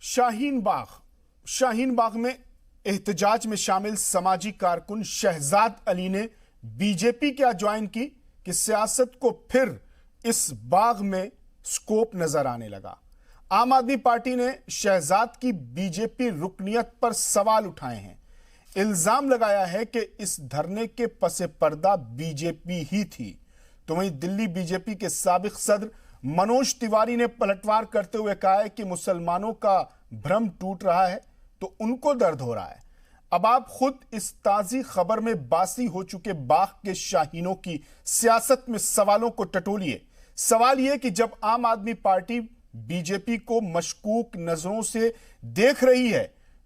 शाहीन बाग में एहतजाज में शामिल समाजी कारकुन शहजाद अली ने बीजेपी क्या ज्वाइन की कि सियासत को फिर इस बाग में स्कोप नजर आने लगा। आम आदमी पार्टी ने शहजाद की बीजेपी रुकनियत पर सवाल उठाए हैं। इल्जाम लगाया है कि इस धरने के पसे पर्दा बीजेपी ही थी। तो वहीं दिल्ली बीजेपी के साबिक सदर मनोज तिवारी ने पलटवार करते हुए कहा है कि मुसलमानों का भ्रम टूट रहा है तो उनको दर्द हो रहा है। अब आप खुद इस ताजी खबर में बासी हो चुके बाग के शाहीनों की सियासत में सवालों को टटोलिए। सवाल यह कि जब आम आदमी पार्टी बीजेपी को मशकूक नजरों से देख रही है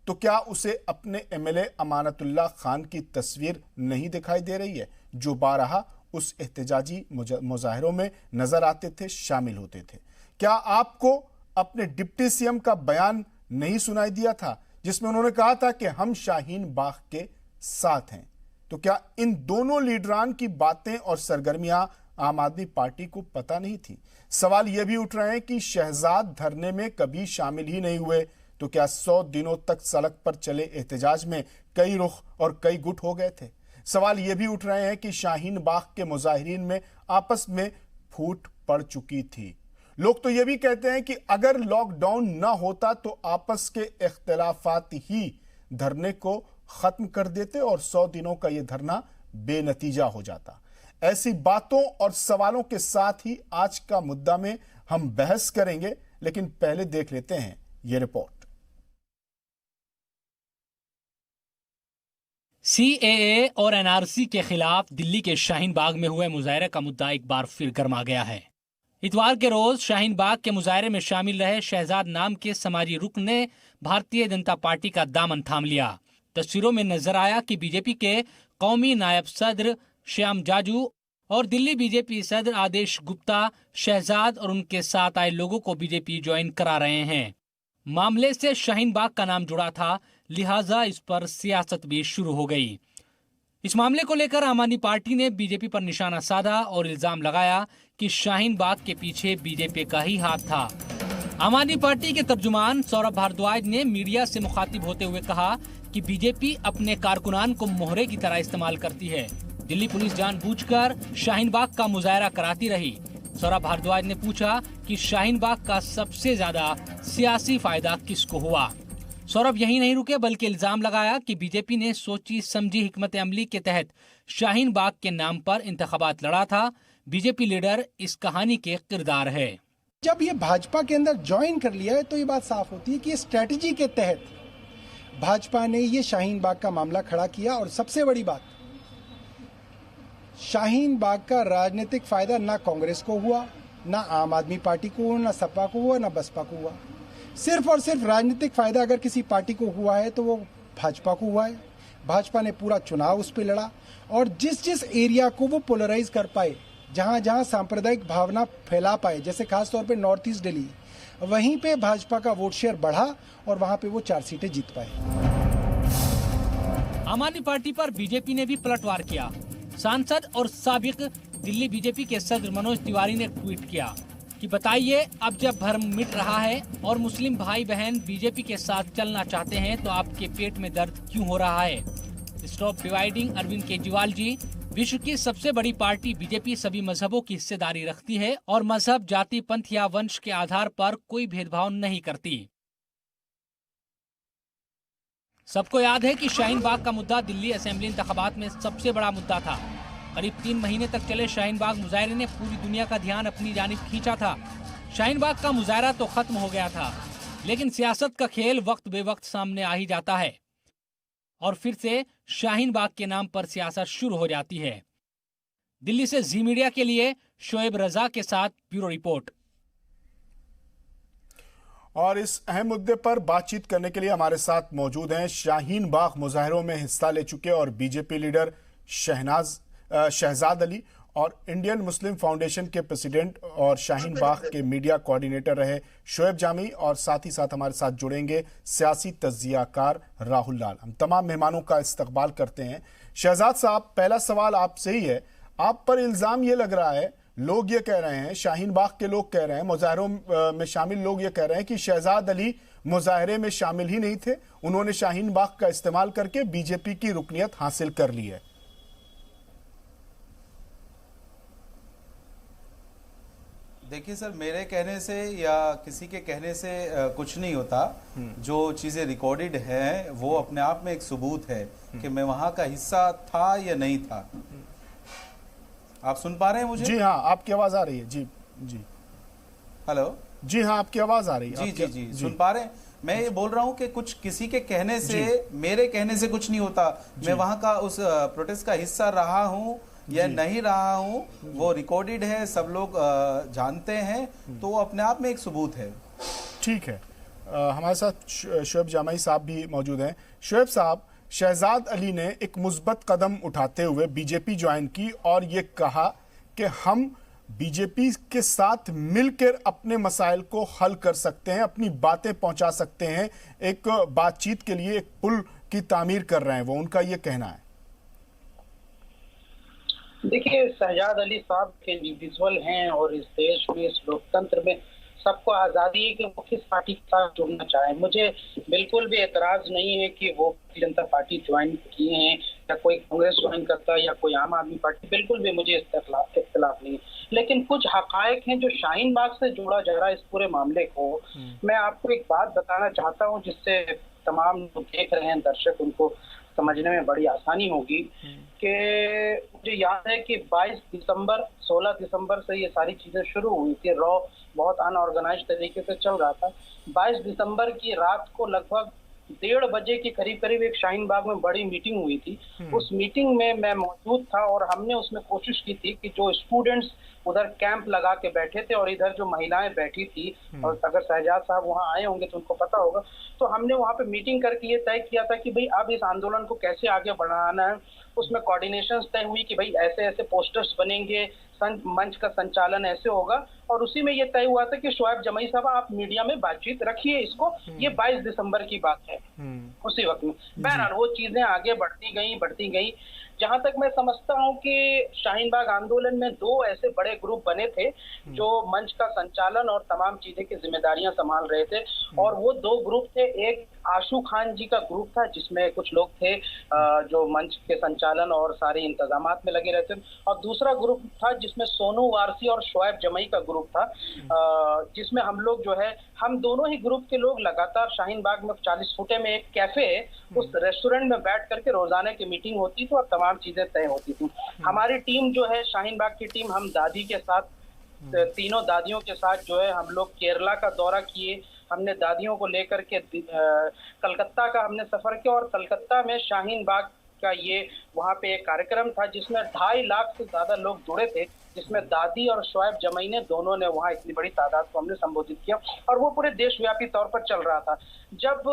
तो क्या उसे अपने एमएलए अमानतुल्लाह खान की तस्वीर नहीं दिखाई दे रही है, जो बारहा उस एहतजाजी मुजाहिरों में नजर आते थे, शामिल होते थे? क्या आपको अपने डिप्टी सीएम का बयान नहीं सुनाई दिया था जिसमें उन्होंने कहा था कि हम शाहीन बाग के साथ हैं? तो क्या इन दोनों लीडरान की बातें और सरगर्मियां आम आदमी पार्टी को पता नहीं थी? सवाल यह भी उठ रहे हैं कि शहजाद धरने में कभी शामिल ही नहीं हुए तो क्या 100 दिनों तक सड़क पर चले एहतजाज में कई रुख और कई गुट हो गए थे? सवाल यह भी उठ रहे हैं कि शाहीन बाग के मुजाहिरीन में आपस में फूट पड़ चुकी थी। लोग तो यह भी कहते हैं कि अगर लॉकडाउन न होता तो आपस के इख्तिलाफात ही धरने को खत्म कर देते और 100 दिनों का यह धरना बेनतीजा हो जाता। ऐसी बातों और सवालों के साथ ही आज का मुद्दा में हम बहस करेंगे, लेकिन पहले देख लेते हैं यह रिपोर्ट। सीएए और एनआरसी के खिलाफ दिल्ली के शाहीन बाग में हुए मुजाहरे का मुद्दा एक बार फिर गर्मा गया है। इतवार के रोज शाहीन बाग के मुजाहरे में शामिल रहे शहजाद नाम के समाजी रुकन ने भारतीय जनता पार्टी का दामन थाम लिया। तस्वीरों में नजर आया कि बीजेपी के कौमी नायब सदर श्याम जाजू और दिल्ली बीजेपी सदर आदेश गुप्ता शहजाद और उनके साथ आए लोगों को बीजेपी ज्वाइन करा रहे हैं। मामले से शाहीन बाग का नाम जुड़ा था, लिहाजा इस पर सियासत भी शुरू हो गई। इस मामले को लेकर आम आदमी पार्टी ने बीजेपी पर निशाना साधा और इल्जाम लगाया कि शाहीन बाग के पीछे बीजेपी का ही हाथ था। आम आदमी पार्टी के तर्जुमान सौरभ भारद्वाज ने मीडिया से मुखातिब होते हुए कहा कि बीजेपी अपने कारकुनान को मोहरे की तरह इस्तेमाल करती है। दिल्ली पुलिस जानबूझकर शाहीन बाग का मुजाहरा कराती रही। सौरभ भारद्वाज ने पूछा कि शाहीन बाग का सबसे ज्यादा सियासी फायदा किसको हुआ। सौरभ यही नहीं रुके बल्कि इल्जाम लगाया कि बीजेपी ने सोची समझी हिकमत अमली के तहत शाहीन बाग के नाम पर इंतखाबात लड़ा था। बीजेपी लीडर इस कहानी के किरदार है। जब ये भाजपा के अंदर ज्वाइन कर लिया है तो ये बात साफ होती है कि स्ट्रेटजी के तहत भाजपा ने ये शाहीन बाग का मामला खड़ा किया। और सबसे बड़ी बात, शाहीन बाग का राजनीतिक फायदा ना कांग्रेस को हुआ, ना आम आदमी पार्टी को हुआ, ना सपा को हुआ, ना बसपा को हुआ। सिर्फ और सिर्फ राजनीतिक फायदा अगर किसी पार्टी को हुआ है तो वो भाजपा को हुआ है। भाजपा ने पूरा चुनाव उस पर लड़ा और जिस जिस एरिया को वो पोलराइज कर पाए, जहां जहां सांप्रदायिक भावना फैला पाए, जैसे खास तौर पे नॉर्थ ईस्ट दिल्ली, वहीं पे भाजपा का वोट शेयर बढ़ा और वहां पे वो 4 सीटें जीत पाए। आम आदमी पार्टी पर बीजेपी ने भी पलटवार किया। सांसद और साबिक दिल्ली बीजेपी के सदर मनोज तिवारी ने ट्वीट किया कि बताइए, अब जब भरम मिट रहा है और मुस्लिम भाई बहन बीजेपी के साथ चलना चाहते हैं तो आपके पेट में दर्द क्यों हो रहा है? Stop dividing. अरविंद केजरीवाल जी, विश्व की सबसे बड़ी पार्टी बीजेपी सभी मजहबों की हिस्सेदारी रखती है और मजहब, जाति, पंथ या वंश के आधार पर कोई भेदभाव नहीं करती। सबको याद है कि शाहीन बाग का मुद्दा दिल्ली असेंबली इंतखाबात में सबसे बड़ा मुद्दा था। करीब 3 महीने तक चले शाहीन बाग मुजाहरे ने पूरी दुनिया का ध्यान अपनी जानिब खींचा था। शाहीन बाग का मुजाहरा तो खत्म हो गया था, लेकिन सियासत का खेल वक्त बेवक्त सामने आ ही जाता है और फिर से शाहीन बाग के नाम पर सियासत शुरू हो जाती है। दिल्ली से जी मीडिया के लिए शोएब रजा के साथ ब्यूरो रिपोर्ट। और इस अहम मुद्दे पर बातचीत करने के लिए हमारे साथ मौजूद हैं शाहीन बाग मुजाहरों में हिस्सा ले चुके और बीजेपी लीडर शहजाद अली और इंडियन मुस्लिम फाउंडेशन के प्रेसिडेंट और शाहीन बाग के मीडिया कोऑर्डिनेटर रहे शोएब जामी, और साथ ही साथ हमारे साथ जुड़ेंगे सियासी तज्जियाकार राहुल लाल। हम तमाम मेहमानों का इस्तकबाल करते हैं। शहजाद साहब, पहला सवाल आपसे ही है। आप पर इल्जाम ये लग रहा है, लोग ये कह रहे हैं, शाहीन बाग के लोग कह रहे हैं, मुजाहरों में शामिल लोग ये कह रहे हैं कि शहजाद अली मुजाहरे में शामिल ही नहीं थे, उन्होंने शाहीन बाग का इस्तेमाल करके बीजेपी की रुकनियत हासिल कर ली है। देखिए सर, मेरे कहने से या किसी के कहने से कुछ नहीं होता। जो चीज़ें रिकॉर्डेड हैं वो अपने आप में एक सबूत है कि मैं वहाँ का हिस्सा था या नहीं था। आप सुन पा रहे हैं मुझे? जी हाँ, आपकी आवाज आ रही है। जी जी, हेलो। जी हाँ, आपकी आवाज आ रही है। जी जी, सुन पा रहे हैं? मैं ये बोल रहा हूँ कि कुछ किसी के कहने से, मेरे कहने से कुछ नहीं होता। मैं वहाँ का उस प्रोटेस्ट का हिस्सा रहा हूँ या नहीं रहा हूँ, वो रिकॉर्डेड है, सब लोग जानते हैं, तो वो अपने आप में एक सबूत है। ठीक है, हमारे साथ शोएब जामई साहब भी मौजूद हैं। शोएब साहब, शहजाद अली ने एक मुस्बत कदम उठाते हुए बीजेपी ज्वाइन की और ये कहा कि हम बीजेपी के साथ मिलकर अपने मसाइल को हल कर सकते हैं, अपनी बातें पहुंचा सकते हैं, एक बातचीत के लिए एक पुल की तामीर कर रहे हैं, वो उनका ये कहना है। देखिए, शहजाद अली साहब के इंडिविजुअल हैं और इस देश में, इस लोकतंत्र में सबको आज़ादी है कि वो किस पार्टी के साथ जुड़ना चाहे। मुझे बिल्कुल भी एतराज़ नहीं है कि वो भारतीय जनता पार्टी ज्वाइन किए हैं या कोई कांग्रेस ज्वाइन करता है या कोई आम आदमी पार्टी, बिल्कुल भी मुझे इख्तिलाफ नहीं है। लेकिन कुछ हकायक हैं जो शाहीन बाग से जोड़ा जा रहा है इस पूरे मामले को। मैं आपको एक बात बताना चाहता हूँ जिससे तमाम लोग देख रहे हैं, दर्शक, उनको समझने में बड़ी आसानी होगी कि मुझे याद है कि 22 दिसंबर 16 दिसंबर से ये सारी चीजें शुरू हुई थी। रॉ बहुत अनऑर्गेनाइज तरीके से चल रहा था। 22 दिसंबर की रात को लगभग 1:30 बजे के करीब एक शाहीन बाग में बड़ी मीटिंग हुई थी। उस मीटिंग में मैं मौजूद था और हमने उसमें कोशिश की थी कि जो स्टूडेंट्स उधर कैंप लगा के बैठे थे और इधर जो महिलाएं बैठी थी, और अगर शहजाद साहब वहां आए होंगे तो उनको पता होगा, तो हमने वहां पे मीटिंग करके ये तय किया था कि भाई अब इस आंदोलन को कैसे आगे बढ़ाना है। उसमें कोऑर्डिनेशन तय हुई कि भाई ऐसे ऐसे पोस्टर्स बनेंगे, मंच का संचालन ऐसे होगा, और उसी में ये तय हुआ था कि शोएब जमई साहब आप मीडिया में बातचीत रखिए इसको। ये 22 दिसंबर की बात है उसी वक्त में। बहरहाल वो चीजें आगे बढ़ती गई। जहां तक मैं समझता हूं कि शाहीन बाग आंदोलन में 2 ऐसे बड़े ग्रुप बने थे जो मंच का संचालन और तमाम चीजें की जिम्मेदारियां संभाल रहे थे, और वो 2 ग्रुप थे। एक आशू खान जी का ग्रुप था जिसमें कुछ लोग थे जो मंच के संचालन और सारे इंतजामात में लगे रहते थे, और दूसरा ग्रुप था जिसमें सोनू वारसी और शोएब जमई का ग्रुप था, जिसमें हम लोग जो है, हम दोनों ही ग्रुप के लोग लगातार शाहीन बाग में 40 फुटे में एक कैफे है, उस रेस्टोरेंट में बैठ करके रोजाना की मीटिंग होती थी और तमाम चीजें तय होती थी। हमारी टीम जो है, शाहीन बाग की टीम, हम दादी के साथ, तीनों दादियों के साथ जो है, हम लोग केरला का दौरा किए। हमने दादियों को लेकर के कलकत्ता का हमने सफर किया, और कलकत्ता में शाहीन बाग का ये वहाँ पे एक कार्यक्रम था जिसमें 2.5 लाख से ज्यादा लोग जुड़े थे, जिसमें दादी और शोएब जमई ने दोनों ने वहाँ इतनी बड़ी तादाद को हमने संबोधित किया, और वो पूरे देशव्यापी तौर पर चल रहा था। जब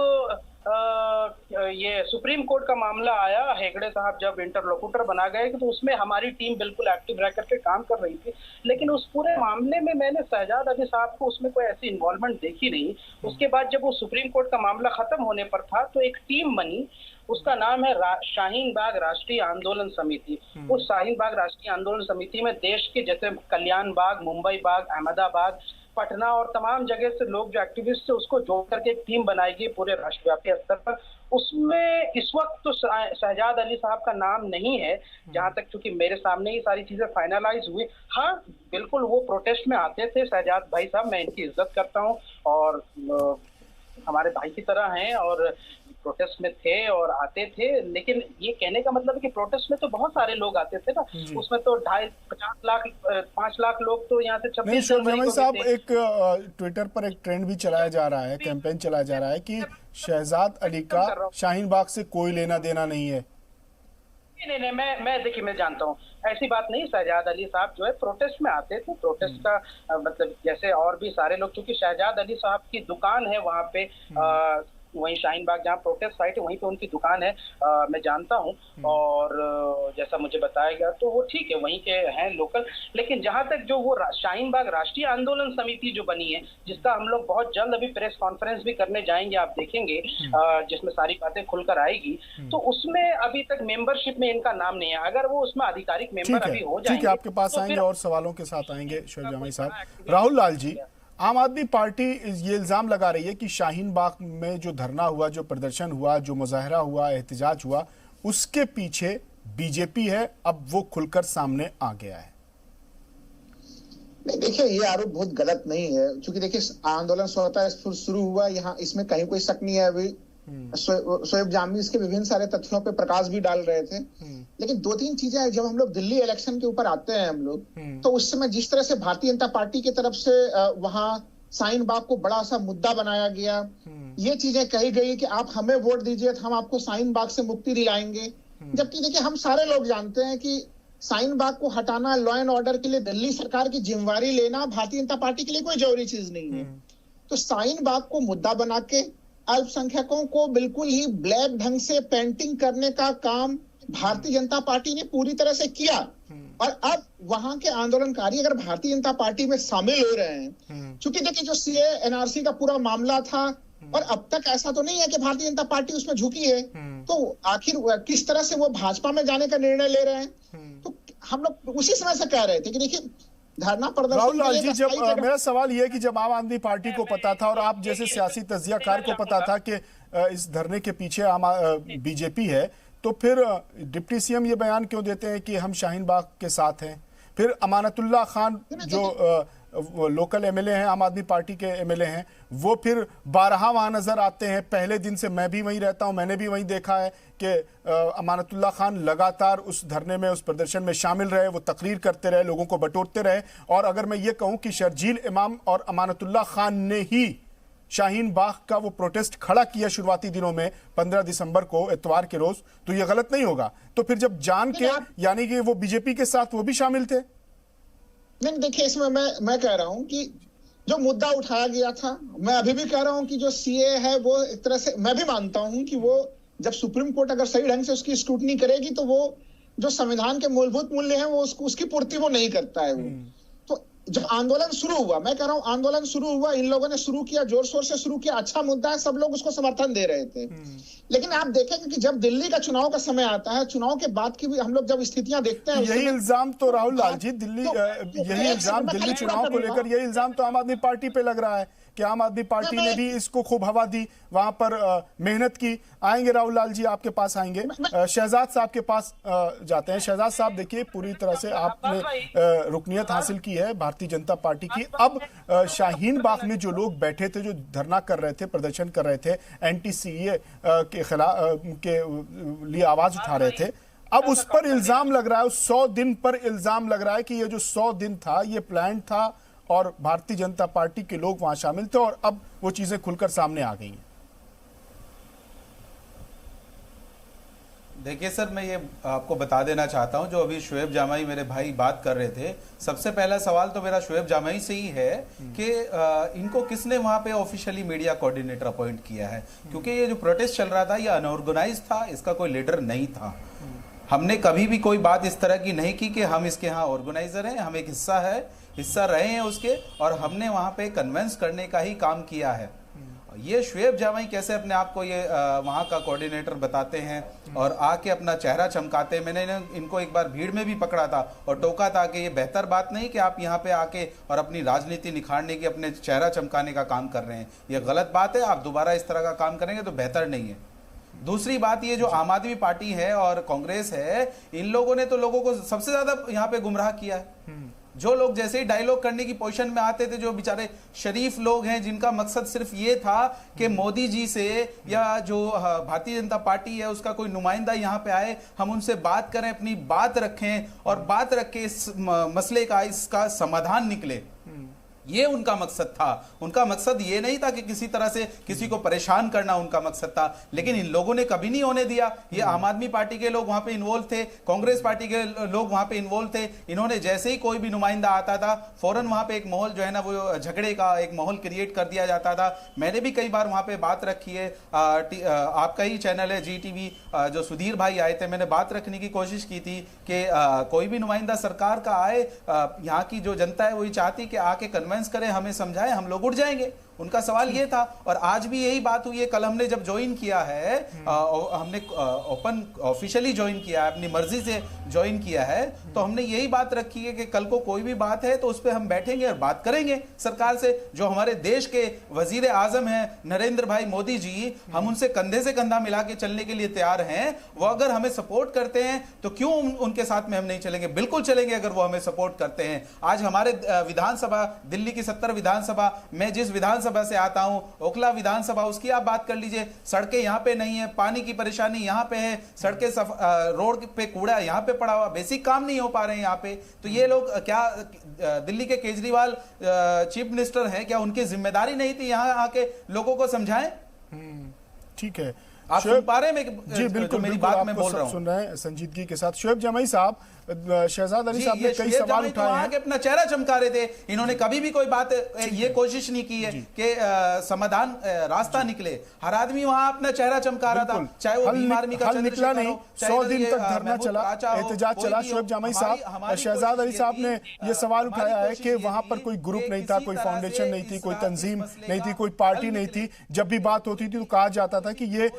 ये सुप्रीम कोर्ट का मामला आया, हेगड़े साहब जब इंटरलोकुटर बना गए, तो उसमें हमारी टीम बिल्कुल एक्टिव रह करके काम कर रही थी। लेकिन उस पूरे मामले में मैंने शहजाद अली साहब को उसमें कोई ऐसी इन्वॉल्वमेंट देखी नहीं। उसके बाद जब वो सुप्रीम कोर्ट का मामला खत्म होने पर था तो एक टीम बनी, उसका नाम है शाहीन बाग राष्ट्रीय आंदोलन समिति। उस शाहीन बाग राष्ट्रीय आंदोलन समिति में देश के जैसे कल्याण बाग, मुंबई बाग, अहमदाबाद, पटना और तमाम जगह से लोग जो एक्टिविस्ट थे उसको जोड़ करके एक टीम बनाई गई पूरे राष्ट्रव्यापी स्तर पर। उसमें इस वक्त तो शहजाद अली साहब का नाम नहीं है, जहां तक, चूंकि मेरे सामने ही सारी चीजें फाइनलाइज हुई। हाँ, बिल्कुल वो प्रोटेस्ट में आते थे शहजाद भाई साहब, मैं इनकी इज्जत करता हूँ और हमारे भाई की तरह हैं, और प्रोटेस्ट में थे और आते थे। लेकिन ये कहने का मतलब है कि प्रोटेस्ट में तो बहुत सारे लोग आते थे ना, उसमें तो 2.5-50 लाख 5 लाख लोग तो यहाँ से 26 जनवरी साहब, एक ट्विटर पर एक ट्रेंड भी चलाया जा रहा है, कैंपेन चलाया जा रहा है कि शहजाद अली का शाहीन बाग से कोई लेना देना नहीं है। नहीं, मैं देखिए, मैं जानता हूँ ऐसी बात नहीं। शहजाद अली साहब जो है प्रोटेस्ट में आते थे। प्रोटेस्ट का मतलब जैसे और भी सारे लोग, क्योंकि शहजाद अली साहब की दुकान है वहाँ पे, वहीं शाहीन बाग जहाँ प्रोटेस्ट साइट है वहीं पे उनकी दुकान है, मैं जानता हूँ। और जैसा मुझे बताया गया तो वो ठीक है, वहीं के हैं लोकल। लेकिन जहाँ तक जो वो शाहीन बाग राष्ट्रीय आंदोलन समिति जो बनी है, जिसका हम लोग बहुत जल्द अभी प्रेस कॉन्फ्रेंस भी करने जाएंगे, आप देखेंगे, जिसमें सारी बातें खुलकर आएगी, तो उसमें अभी तक मेंबरशिप में इनका नाम नहीं है। अगर वो उसमें आधिकारिक मेंबर अभी हो जाएंगे, ठीक है, आपके पास तो आएंगे और सवालों के साथ आएंगे शोएब जामई साहब। राहुल लाल जी, आम आदमी पार्टी ये इल्जाम लगा रही है कि शाहीन बाग में जो धरना हुआ, जो प्रदर्शन हुआ, जो मुजाहरा हुआ, एहतजाज हुआ, उसके पीछे बीजेपी है। अब वो खुलकर सामने आ गया है। नहीं, देखिए, ये आरोप बहुत गलत नहीं है, क्योंकि देखिए आंदोलन स्वतः शुरू हुआ, यहाँ इसमें कहीं कोई शक नहीं है। अभी शोएब जामई इसके विभिन्न सारे तथ्यों पे प्रकाश भी डाल रहे थे। लेकिन दो तीन चीजें हैं। जब हम लोग दिल्ली इलेक्शन के ऊपर आते हैं हम लोग, तो उस समय जिस तरह से भारतीय जनता पार्टी की तरफ से वहां शाहीन बाग को बड़ा सा मुद्दा बनाया गया, ये चीजें कही गई कि आप हमें वोट दीजिए तो हम आपको शाहीन बाग से मुक्ति दिलाएंगे। जबकि देखिए, हम सारे लोग जानते हैं कि शाहीन बाग को हटाना, लॉ एंड ऑर्डर के लिए दिल्ली सरकार की जिम्मेवारी लेना भारतीय जनता पार्टी के लिए कोई जरूरी चीज नहीं है। तो शाहीन बाग को मुद्दा बना के अल्पसंख्यकों को बिल्कुल ही ब्लैक ढंग से पेंटिंग करने का काम भारतीय जनता पार्टी ने पूरी तरह से किया। और अब वहां के आंदोलनकारी अगर भारतीय जनता पार्टी में शामिल हो रहे हैं, क्योंकि देखिए जो सीए एनआरसी का पूरा मामला था, और अब तक ऐसा तो नहीं है कि भारतीय जनता पार्टी उसमें झुकी है, तो आखिर किस तरह से वो भाजपा में जाने का निर्णय ले रहे हैं। तो हम लोग उसी समय से कह रहे थे कि देखिए, धरना प्रदर्शन। राहुल लाल जी, जब मेरा सवाल ये है कि जब आम आदमी पार्टी को पता था और आप जैसे सियासी तज्जियाकार को पता था कि इस धरने के पीछे बीजेपी है, तो फिर डिप्टी सीएम ये बयान क्यों देते हैं कि हम शाहीन बाग के साथ हैं? फिर अमानतुल्लाह खान जो लोकल एमएलए हैं, आम आदमी पार्टी के एमएलए हैं, वो फिर 12 वहां नजर आते हैं। पहले दिन से मैं भी वहीं रहता हूं, मैंने भी वहीं देखा है कि अमानतुल्लाह खान लगातार उस धरने में, उस प्रदर्शन में शामिल रहे, वो तकरीर करते रहे, लोगों को बटोरते रहे। और अगर मैं ये कहूं कि शर्जील इमाम और अमानतुल्लाह खान ने ही शाहीन बाग का वो प्रोटेस्ट खड़ा किया शुरुआती दिनों में 15 दिसंबर को, इतवार के रोज, तो ये गलत नहीं होगा। तो फिर जब जान के, यानी कि वो बीजेपी के साथ वो भी शामिल थे। नहीं, देखिए, इसमें मैं कह रहा हूं कि जो मुद्दा उठाया गया था, मैं अभी भी कह रहा हूं कि जो सीए है वो एक तरह से, मैं भी मानता हूं कि वो जब सुप्रीम कोर्ट अगर सही ढंग से उसकी स्क्रूटनी करेगी तो वो जो संविधान के मूलभूत मूल्य हैं वो उसकी पूर्ति वो नहीं करता है। वो तो जब आंदोलन शुरू हुआ, मैं कह रहा हूं आंदोलन शुरू हुआ, इन लोगों ने शुरू किया, जोर शोर से शुरू किया, अच्छा मुद्दा है, सब लोग उसको समर्थन दे रहे थे। लेकिन आप देखेंगे कि जब दिल्ली का चुनाव का समय आता है, चुनाव के बाद की भी हम लोग जब स्थितियां देखते हैं, यही इल्जाम तो राहुल लाल जी, यही इल्जाम दिल्ली चुनाव को लेकर, यही इल्जाम तो आम आदमी पार्टी पे लग रहा है कि आम आदमी पार्टी ने भी इसको खूब हवा दी, वहां पर मेहनत की। आएंगे राहुल लाल जी, आपके पास आएंगे। शहजाद साहब के पास जाते हैं। शहजाद साहब, देखिए, पूरी तरह से आपने रुकनियत हासिल की है भारतीय जनता पार्टी की। अब शाहीन बाग में जो लोग बैठे थे, जो धरना कर रहे थे, प्रदर्शन कर रहे थे, एंटी सीए के खिलाफ के लिए आवाज उठा रहे थे, अब उस पर इल्जाम लग रहा है, उस 100 दिन पर इल्जाम लग रहा है कि ये जो 100 दिन था ये प्लान था और भारतीय जनता पार्टी के लोग वहां शामिल थे, और अब वो चीजें खुलकर सामने आ गई हैं। देखिए सर, मैं ये आपको बता देना चाहता हूं, जो अभी शोएब जामई मेरे भाई बात कर रहे थे, सबसे पहला सवाल तो मेरा शोएब जामई से ही है कि इनको किसने वहां पे ऑफिशियली मीडिया कोऑर्डिनेटर अपॉइंट किया है? क्योंकि ये जो प्रोटेस्ट चल रहा था ये अनऑर्गेनाइज था, इसका कोई लीडर नहीं था। हमने कभी भी कोई बात इस तरह की नहीं की कि हम इसके यहाँ ऑर्गेनाइजर हैं, हम एक हिस्सा रहे हैं उसके, और हमने वहां पे कन्विंस करने का ही काम किया है। ये शोएब जामई कैसे अपने आप को ये वहाँ का कोऑर्डिनेटर बताते हैं और आके अपना चेहरा चमकाते हैं। मैंने इनको एक बार भीड़ में भी पकड़ा था और टोका था कि ये बेहतर बात नहीं कि आप यहाँ पे आके और अपनी राजनीति निखारने की, अपने चेहरा चमकाने का काम कर रहे हैं। ये गलत बात है, आप दोबारा इस तरह का काम करेंगे तो बेहतर नहीं है। दूसरी बात, ये जो आम आदमी पार्टी है और कांग्रेस है, इन लोगों ने तो लोगों को सबसे ज्यादा यहाँ पे गुमराह किया है। जो लोग जैसे ही डायलॉग करने की पोजीशन में आते थे, जो बेचारे शरीफ लोग हैं जिनका मकसद सिर्फ ये था कि मोदी जी से या जो भारतीय जनता पार्टी है उसका कोई नुमाइंदा यहाँ पे आए, हम उनसे बात करें, अपनी बात रखें और बात रख के इस मसले का, इसका समाधान निकले। ये उनका मकसद था। उनका मकसद ये नहीं था कि किसी तरह से किसी को परेशान करना उनका मकसद था, लेकिन इन लोगों ने कभी नहीं होने दिया। ये आम आदमी पार्टी के लोग वहां पे इन्वॉल्व थे, कांग्रेस पार्टी के लोग वहां पे इन्वॉल्व थे। इन्होंने जैसे ही कोई भी नुमाइंदा आता था फौरन वहां पे एक माहौल जो है ना वो झगड़े का एक माहौल क्रिएट कर दिया जाता था। मैंने भी कई बार वहां पे बात रखी है, आपका ही चैनल है जी टीवी, जो सुधीर भाई आए थे, मैंने बात रखने की कोशिश की थी कि कोई भी नुमाइंदा सरकार का आए, यहाँ की जो जनता है वही चाहती कि आके कन्विंस करें, हमें समझाएं, हम लोग उठ जाएंगे। उनका सवाल ये था, और आज भी यही बात हुई है। कल हमने जब ज्वाइन किया है, हमने ओपन ऑफिशियली ज्वाइन किया है, अपनी मर्जी से ज्वाइन किया है, तो हमने यही बात रखी है कि कल को कोई भी बात है तो उस पर हम बैठेंगे और बात करेंगे सरकार से। जो हमारे देश के वजीर आजम हैं नरेंद्र भाई मोदी जी, हम उनसे कंधे से कंधा मिला के चलने के लिए तैयार हैं। वो अगर हमें सपोर्ट करते हैं तो क्यों उनके साथ में हम नहीं चलेंगे? बिल्कुल चलेंगे अगर वो हमें सपोर्ट करते हैं। आज हमारे विधानसभा, दिल्ली की 70 विधानसभा, मैं जिस विधानसभा से आता हूं, ओखला विधानसभा, उसकी आप बात कर लीजिए। सड़कें यहां पे नहीं है, पानी की परेशानी यहां पे है, सड़कें रोड पे कूड़ा यहां पे पड़ा हुआ, बेसिक काम नहीं हो पा रहे हैं यहां पे। तो ये लोग क्या, दिल्ली के केजरीवाल चीफ मिनिस्टर हैं, क्या उनकी जिम्मेदारी नहीं थी यहां आके लोगों को समझाएं? ठीक है, आप सुन पा रहे हैं? जी बिल्कुल, मेरी बात मैं बोल रहा हूं, सुन रहे हैं संजीदगी के साथ। शोएब जमाई साहब, शहजाद अली साहब ने कई सवाल उठाए हैं, अपना चेहरा चमका रहे थे। इन्होंने कभी भी कोई बात ये कोशिश नहीं की है कि समाधान रास्ता निकले। हर आदमी वहां अपना चेहरा चमका रहा था, चाहे वो भीम आर्मी का निकला नहीं। 100 दिन तक धरना चला, एहतजाज चला। शोएब जमाई साहब, शहजाद अली साहब ने यह सवाल उठाया है कि वहां पर कोई ग्रुप नहीं था, कोई फाउंडेशन नहीं थी, कोई तंजीम नहीं थी, कोई पार्टी नहीं थी। जब भी बात होती थी तो कहा जाता था कि ये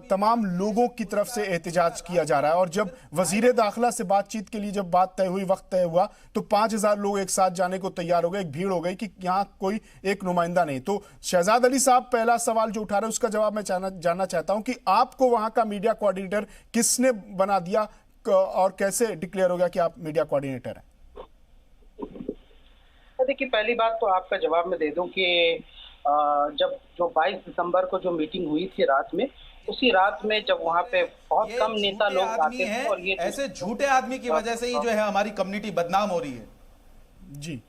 तमाम लोगों की तरफ से एहतजाज किया जा रहा है। और जब वजीर दाखिला से बातचीत के लिए जब बात तय हुई, वक्त तय हुआ, तो 5000 लोग एक साथ जाने को तैयार हो गए। एक भीड़ हो गई कि यहाँ कोई एक नुमाइंदा नहीं। तो शहजाद अली साहब, पहला सवाल जो उठा रहे हैं उसका जवाब मैं जानना चाहता हूं कि आपको वहां का मीडिया कोऑर्डिनेटर किसने बना दिया और कैसे डिक्लेयर हो गया कि आप मीडिया कोऑर्डिनेटर हैं? देखिए, पहली बात तो आपका जवाब मैं दे दूं कि जब जो 22 दिसंबर को जो मीटिंग हुई थी रात में, उसी रात में जब वहाँ पे बहुत कम नेता लोग आते हैं, और ये ऐसे झूठे आदमी की वजह से ही जो है हमारी कम्युनिटी बदनाम हो रही है। जी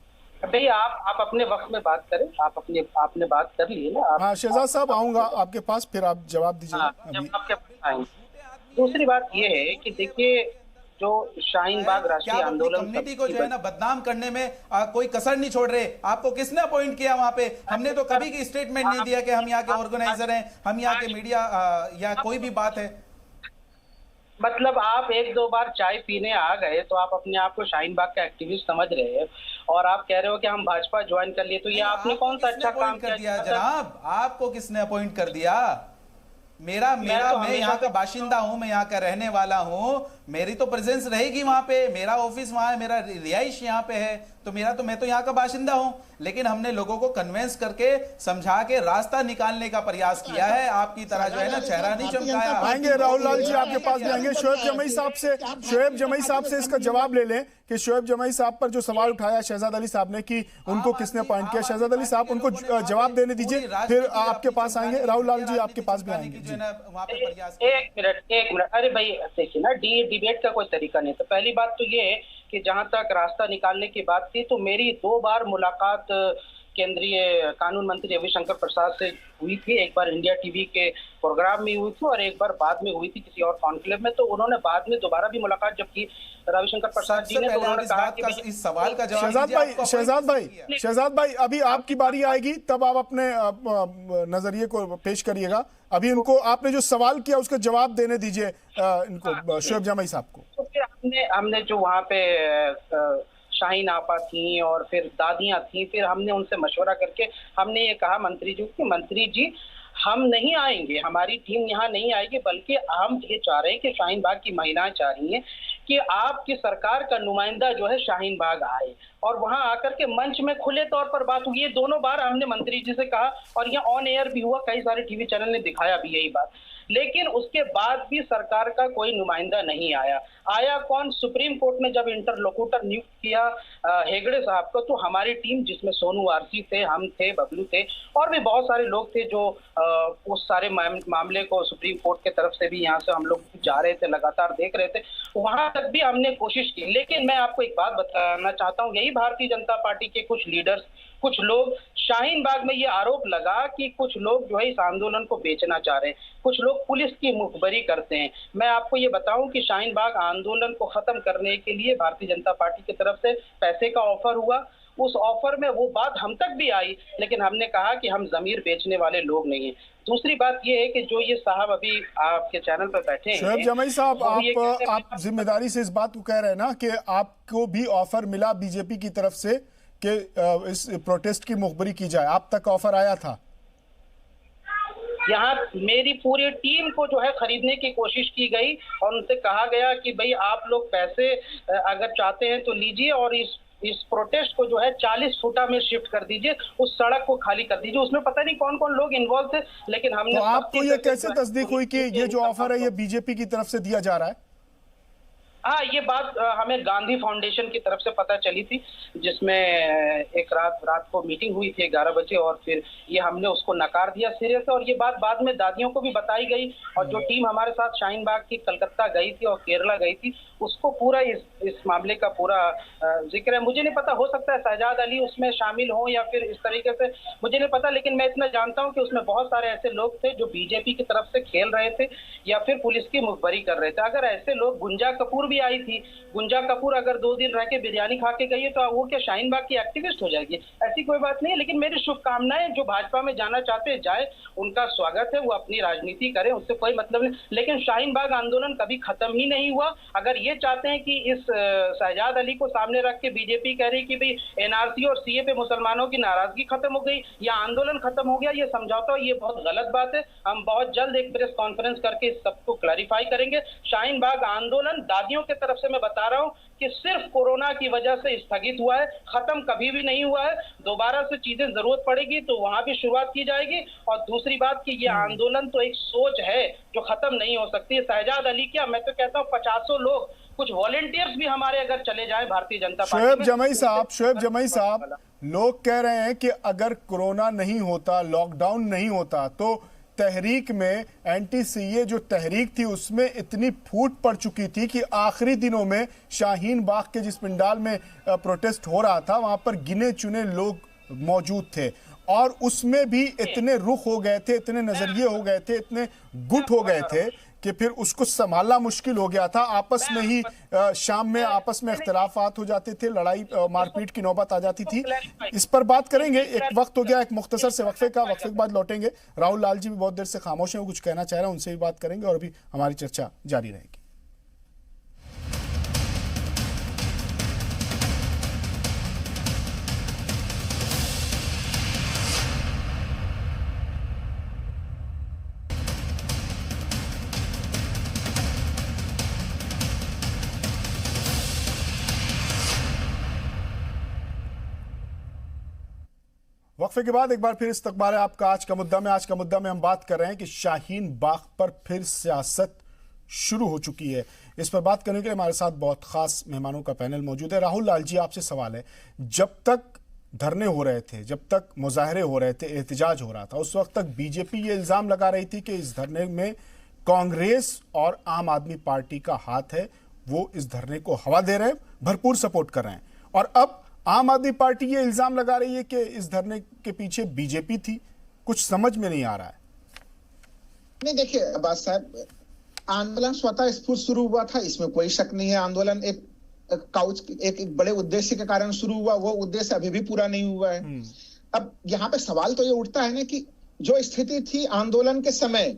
भैया, आप अपने वक्त में बात करें, आपने बात कर ली है ना। हाँ शहजाद साहब, आऊंगा आपके पास, फिर आप जवाब दीजिए। जब आपके पास आएंगे। दूसरी बात ये है कि देखिए, जो शाहीन बाग राष्ट्रीय आंदोलन कम्युनिटी को जो है ना बदनाम करने में कोई कसर नहीं छोड़ रहे। आपको किसने अपॉइंट किया वहां पे? हमने तो कभी की स्टेटमेंट नहीं दिया कि हम यहाँ के ऑर्गेनाइजर हैं, हम यहाँ के मीडिया या कोई भी बात है। मतलब आप 1-2 बार चाय पीने आ गए तो आप अपने आप को शाहीन बाग का एक्टिविस्ट समझ रहे हैं, और आप कह रहे हो कि हम भाजपा ज्वाइन कर लिए। तो ये आपने कौन सा अच्छा काम किया जनाब? आपको किसने अपॉइंट कर दिया? मैं यहाँ का बाशिंदा हूँ, मैं यहाँ का रहने वाला हूँ, मेरी तो प्रेजेंस रहेगी वहां पे। मेरा ऑफिस वहां है, मेरा रिहाइश यहाँ पे है, तो मैं तो यहाँ का बाशिंदा हूँ। लेकिन हमने लोगों को कन्विंस करके, समझा के रास्ता निकालने का प्रयास किया है। आपकी तरह जो है ना चेहरा नहीं चमकाया। आएंगे राहुल लाल जी आपके पास भी आएंगे। शोएब जमाई साहब से इसका जवाब ले लें कि शोएब जमाई साहब पर जो सवाल उठाया शहजाद अली साहब ने कि उनको किसने अपॉइंट किया। शहजाद अली साहब, उनको जवाब देने दीजिए, फिर आपके पास आएंगे। राहुल लाल जी आपके पास भी आएंगे। एक मिनट। अरे भाई देखिए ना, डिबेट का कोई तरीका नहीं। तो पहली बात तो ये है कि जहां तक रास्ता निकालने की बात थी, तो मेरी 2 बार मुलाकात केंद्रीय कानून मंत्री रविशंकर प्रसाद से हुई थी। एक बार इंडिया टीवी के प्रोग्राम में हुई थी और एक बार बाद में हुई थी किसी और कॉन्क्लेव में। तो उन्होंने बाद में दोबारा भी मुलाकात जब की रविशंकर प्रसाद जी ने, तो उन्होंने कहा कि इस सवाल का जवाब शहजाद भाई अभी आपकी बारी आएगी, तब आप अपने नजरिए को पेश करिएगा। अभी इनको आपने जो सवाल किया उसका जवाब देने दीजिए इनको, शोएब जमाई साहब को। तो फिर हमने जो वहाँ पे शाहीन आपा थी और फिर दादियां थी, फिर हमने उनसे मशवरा करके हमने ये कहा मंत्री जी हम नहीं आएंगे, हमारी टीम यहाँ नहीं आएगी, बल्कि हम ये चाह रहे हैं कि शाहीन बाग की महिलाएं चाह रही हैं कि आपकी सरकार का नुमाइंदा जो है शाहीन बाग आए और वहां आकर के मंच में खुले तौर पर बात हुई। ये दोनों बार हमने मंत्री जी से कहा और यह ऑन एयर भी हुआ, कई सारे टीवी चैनल ने दिखाया भी यही बात। लेकिन उसके बाद भी सरकार का कोई नुमाइंदा नहीं आया कौन? सुप्रीम कोर्ट ने जब इंटरलोक्यूटर नियुक्त किया हेगड़े साहब को, तो हमारी टीम जिसमें सोनू आरसी थे, हम थे, बबलू थे और भी बहुत सारे लोग थे जो उस सारे मामले को सुप्रीम कोर्ट के तरफ से भी यहाँ से हम लोग जा रहे थे, लगातार देख रहे थे, वहां तक भी हमने कोशिश की। लेकिन मैं आपको एक बात बताना चाहता हूँ, यही भारतीय जनता पार्टी के कुछ लीडर्स कुछ लोग शाहीन बाग में ये आरोप लगा कि कुछ लोग जो है इस आंदोलन को बेचना चाह रहे हैं, कुछ लोग पुलिस की मुखबरी करते हैं। मैं आपको ये बताऊं कि शाहीन बाग आंदोलन को खत्म करने के लिए भारतीय जनता पार्टी की तरफ से पैसे का ऑफर हुआ। उस ऑफर में वो बात हम तक भी आई, लेकिन हमने कहा कि हम जमीर बेचने वाले लोग नहीं हैं। दूसरी बात ये है कि जो ये साहब अभी आपके चैनल पर बैठे हैं, शोएब जमई साहब, आप जिम्मेदारी से इस बात को कह रहे हैं ना कि आपको भी ऑफर मिला बीजेपी की तरफ से कि इस प्रोटेस्ट की मुखबरी की जाए, आप तक ऑफर आया था? यहाँ मेरी पूरी टीम को जो है खरीदने की कोशिश की गई और उनसे कहा गया कि भाई आप लोग पैसे अगर चाहते हैं तो लीजिए और इस प्रोटेस्ट को जो है 40 फुटा में शिफ्ट कर दीजिए, उस सड़क को खाली कर दीजिए। उसमें पता नहीं कौन कौन लोग इन्वॉल्व थे, लेकिन हमने तो आपको ये कैसे तस्दीक हुई कि ये जो ऑफर है ये बीजेपी की तरफ से दिया जा रहा है? हाँ, ये बात हमें गांधी फाउंडेशन की तरफ से पता चली थी, जिसमें एक रात को मीटिंग हुई थी 11 बजे और फिर ये हमने उसको नकार दिया सिरे से। और ये बात बाद में दादियों को भी बताई गई और जो टीम हमारे साथ शाहीन बाग की कलकत्ता गई थी और केरला गई थी, उसको पूरा इस मामले का पूरा जिक्र है। मुझे नहीं पता, हो सकता है शहजाद अली उसमें शामिल हो या फिर इस तरीके से, मुझे नहीं पता, लेकिन मैं इतना जानता हूं कि उसमें बहुत सारे ऐसे लोग थे जो बीजेपी की तरफ से खेल रहे थे या फिर पुलिस की मुखबरी कर रहे थे। अगर ऐसे लोग, गुंजा कपूर भी आई थी, गुंजा कपूर अगर 2 दिन रह के बिरयानी खा के गई है तो वो क्या शाहीन बाग की एक्टिविस्ट हो जाएगी? ऐसी कोई बात नहीं है। लेकिन मेरी शुभकामनाएं, जो भाजपा में जाना चाहते हैं जाए, उनका स्वागत है, वो अपनी राजनीति करें, उससे कोई मतलब नहीं। लेकिन शाहीन बाग आंदोलन कभी खत्म ही नहीं हुआ। अगर ये चाहते हैं कि इस शहजाद अली को सामने रख के बीजेपी कह रही कि भाई एनआरसी और सीए पे मुसलमानों की नाराजगी खत्म हो गई या आंदोलन खत्म हो गया, ये समझौता, ये बहुत गलत बात है। हम बहुत जल्द एक प्रेस कॉन्फ्रेंस करके इस सबको क्लैरिफाई करेंगे। शाहीन बाग आंदोलन दादियों की तरफ से मैं बता रहा हूं कि सिर्फ कोरोना की वजह से स्थगित हुआ है, खत्म कभी भी नहीं हुआ है। दोबारा से चीजें जरूरत पड़ेगी तो वहां भी शुरुआत की जाएगी। और दूसरी बात कि ये आंदोलन तो एक सोच है जो खत्म नहीं हो सकती है। शहजाद अली क्या, मैं तो कहता हूँ 50 लोग, कुछ वॉलंटियर्स भी हमारे अगर चले जाएं भारतीय जनता पार्टी में। शोएब जमई साहब, लोग कह रहे हैं कि अगर कोरोना नहीं होता, लॉकडाउन नहीं होता, तो तहरीक में एंटी सीए जो तहरीक थी उसमें इतनी फूट पड़ चुकी थी कि आखिरी दिनों में शाहीन बाग के जिस पंडाल में प्रोटेस्ट हो रहा था वहां पर गिने चुने लोग मौजूद थे और उसमें भी इतने रुख हो गए थे, इतने नजरिए हो गए थे, इतने गुट हो गए थे कि फिर उसको संभालना मुश्किल हो गया था। आपस में ही शाम में आपस में इख्तिलाफात हो जाते थे, लड़ाई मारपीट की नौबत आ जाती थी। इस पर बात करेंगे। एक वक्त हो गया एक मुख्तसर से वक्फे का, वक्फे के बाद लौटेंगे। राहुल लाल जी भी बहुत देर से खामोश हैं, वो कुछ कहना चाह रहे हैं, उनसे भी बात करेंगे और अभी हमारी चर्चा जारी रहेगी। वक्फे के बाद एक बार फिर इस्तकबाल है आपका आज का मुद्दा में हम बात कर रहे हैं कि शाहीन बाग पर फिर सियासत शुरू हो चुकी है। इस पर बात करने के लिए हमारे साथ बहुत खास मेहमानों का पैनल मौजूद है। राहुल लाल जी, आपसे सवाल है, जब तक धरने हो रहे थे, जब तक मुजाहरे हो रहे थे, एहतजाज हो रहा था, उस वक्त तक बीजेपी ये इल्जाम लगा रही थी कि इस धरने में कांग्रेस और आम आदमी पार्टी का हाथ है, वो इस धरने को हवा दे रहे हैं, भरपूर सपोर्ट कर रहे हैं। और अब आम आदमी पार्टी ये इल्जाम लगा रही है कि इस धरने के पीछे बीजेपी थी। कुछ समझ में नहीं आ रहा है। नहीं, देखिए अब्बास साहब, आंदोलन स्वतः स्फूर्त शुरू हुआ था, इसमें कोई शक नहीं है। आंदोलन एक बड़े उद्देश्य के कारण शुरू हुआ, वो उद्देश्य अभी भी पूरा नहीं हुआ है। अब यहाँ पे सवाल तो ये उठता है ना कि जो स्थिति थी आंदोलन के समय,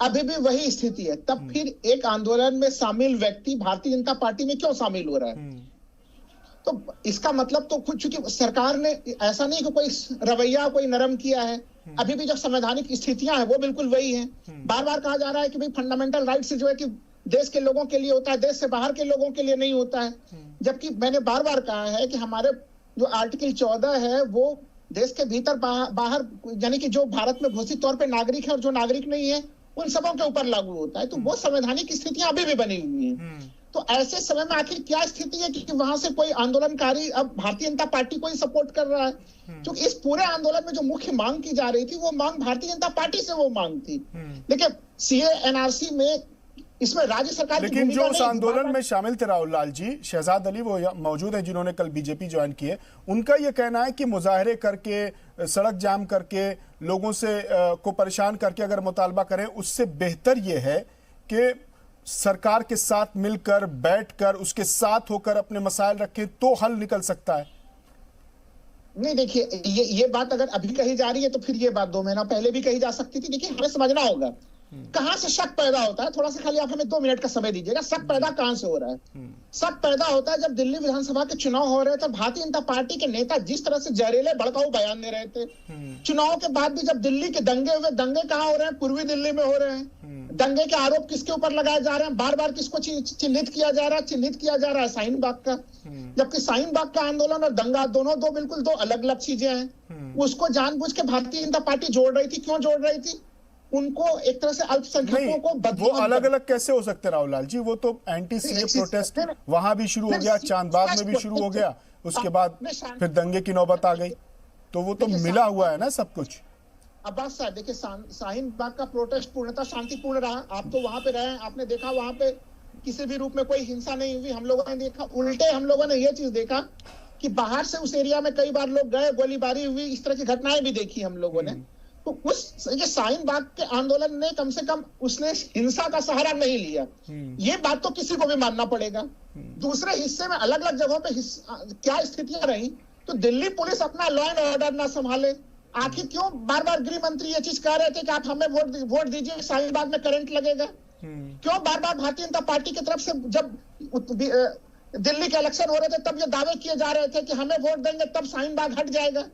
अभी भी वही स्थिति है। तब फिर एक आंदोलन में शामिल व्यक्ति भारतीय जनता पार्टी में क्यों शामिल हो रहा है? तो इसका मतलब तो कुछ, चूंकि सरकार ने ऐसा नहीं कि कोई रवैया कोई नरम किया है, अभी भी जो संवैधानिक स्थितियां हैं वो बिल्कुल वही हैं। बार बार कहा जा रहा है कि भाई फंडामेंटल राइट्स जो है कि देश के लोगों के लिए होता है, देश से बाहर के लोगों के लिए नहीं होता है। जबकि मैंने बार बार कहा है कि हमारे जो आर्टिकल 14 है वो देश के भीतर बाहर, यानी कि जो भारत में घोषित तौर पर नागरिक है और जो नागरिक नहीं है उन सबों के ऊपर लागू होता है। तो वो संवैधानिक स्थितियां अभी भी बनी हुई हैं। तो ऐसे समय में आखिर क्या स्थिति है कि वहां से कोई आंदोलनकारी अब भारतीय जनता पार्टी को ही सपोर्ट कर रहा है? क्योंकि इस पूरे आंदोलन में जो मुख्य मांग की जा रही थी वो मांग भारतीय जनता पार्टी से वो मांग थी। देखिए, सीए एनआरसी में इसमें राज्य सरकार की लेकिन जो भूमिका उस नहीं। आंदोलन में शामिल थे राहुल लाल जी, शहजाद अली वो मौजूद है जिन्होंने कल बीजेपी ज्वाइन की है, उनका ये कहना है कि मुजाहरे करके, सड़क जाम करके, लोगों से को परेशान करके अगर मुतालबा करें, उससे बेहतर ये है कि सरकार के साथ मिलकर बैठकर उसके साथ होकर अपने मसाइल रखें तो हल निकल सकता है। नहीं देखिए, ये बात अगर अभी कही जा रही है तो फिर ये बात 2 महीना पहले भी कही जा सकती थी। देखिए हमें समझना होगा कहां से शक पैदा होता है। थोड़ा सा खाली आप हमें 2 मिनट का समय दीजिएगा। शक पैदा कहां से हो रहा है? शक पैदा होता है जब दिल्ली विधानसभा के चुनाव हो रहे थे, भारतीय जनता पार्टी के नेता जिस तरह से जहरीले भड़काऊ बयान दे रहे थे। चुनाव के बाद भी जब दिल्ली के दंगे हुए, दंगे कहां हो रहे हैं? पूर्वी दिल्ली में हो रहे हैं। दंगे के आरोप किसके ऊपर लगाए जा रहे हैं? बार बार किसको चिन्हित किया जा रहा है? चिन्हित किया जा रहा है शाहीन बाग का। जबकि शाहीन बाग का आंदोलन और दंगा दोनों बिल्कुल 2 अलग अलग चीजें हैं। उसको जानबूझ के भारतीय जनता पार्टी जोड़ रही थी। क्यों जोड़ रही थी? उनको एक तरह से अल्पसंख्यकों को वो अलग अलग कैसे हो सकते राहुल लाल जी? वो तो एंटी सीए प्रोटेस्ट वहां भी शुरू हो गया, चांदबाग में भी शुरू हो गया, उसके बाद फिर दंगे की नौबत आ गई, तो वो तो मिला हुआ है ना सब कुछ। अब्बास साहब देखिए, शाहीन बाग का प्रोटेस्ट पूर्णतः शांतिपूर्ण रहा। आप तो वहां पे रहे, आपने देखा वहां पे किसी भी रूप में कोई हिंसा नहीं हुई। हम लोगों ने देखा उल्टे, हम लोगों ने ये चीज देखा कि बाहर से उस एरिया में कई बार लोग गए, गोलीबारी हुई, इस तरह की घटनाएं भी देखी हम लोगों ने। तो उस ये शाहीन बाग के आंदोलन ने कम से कम उसने हिंसा का सहारा नहीं लिया। ये बात तो किसी को भी मानना पड़ेगा। दूसरे हिस्से में अलग अलग जगहों पे क्या स्थितियां रही, तो दिल्ली पुलिस अपना लॉ एंड ऑर्डर ना संभाले। आखिर क्यों बार बार गृह मंत्री ये चीज कह रहे थे कि आप हमें वोट दीजिए, शाहीन बाग में करंट लगेगा? क्यों बार बार भारतीय जनता पार्टी की तरफ से जब दिल्ली के इलेक्शन हो रहे थे तब ये दावे किए जा रहे थे कि हमें वोट देंगे तब शाहीन बाग हट जाएगा?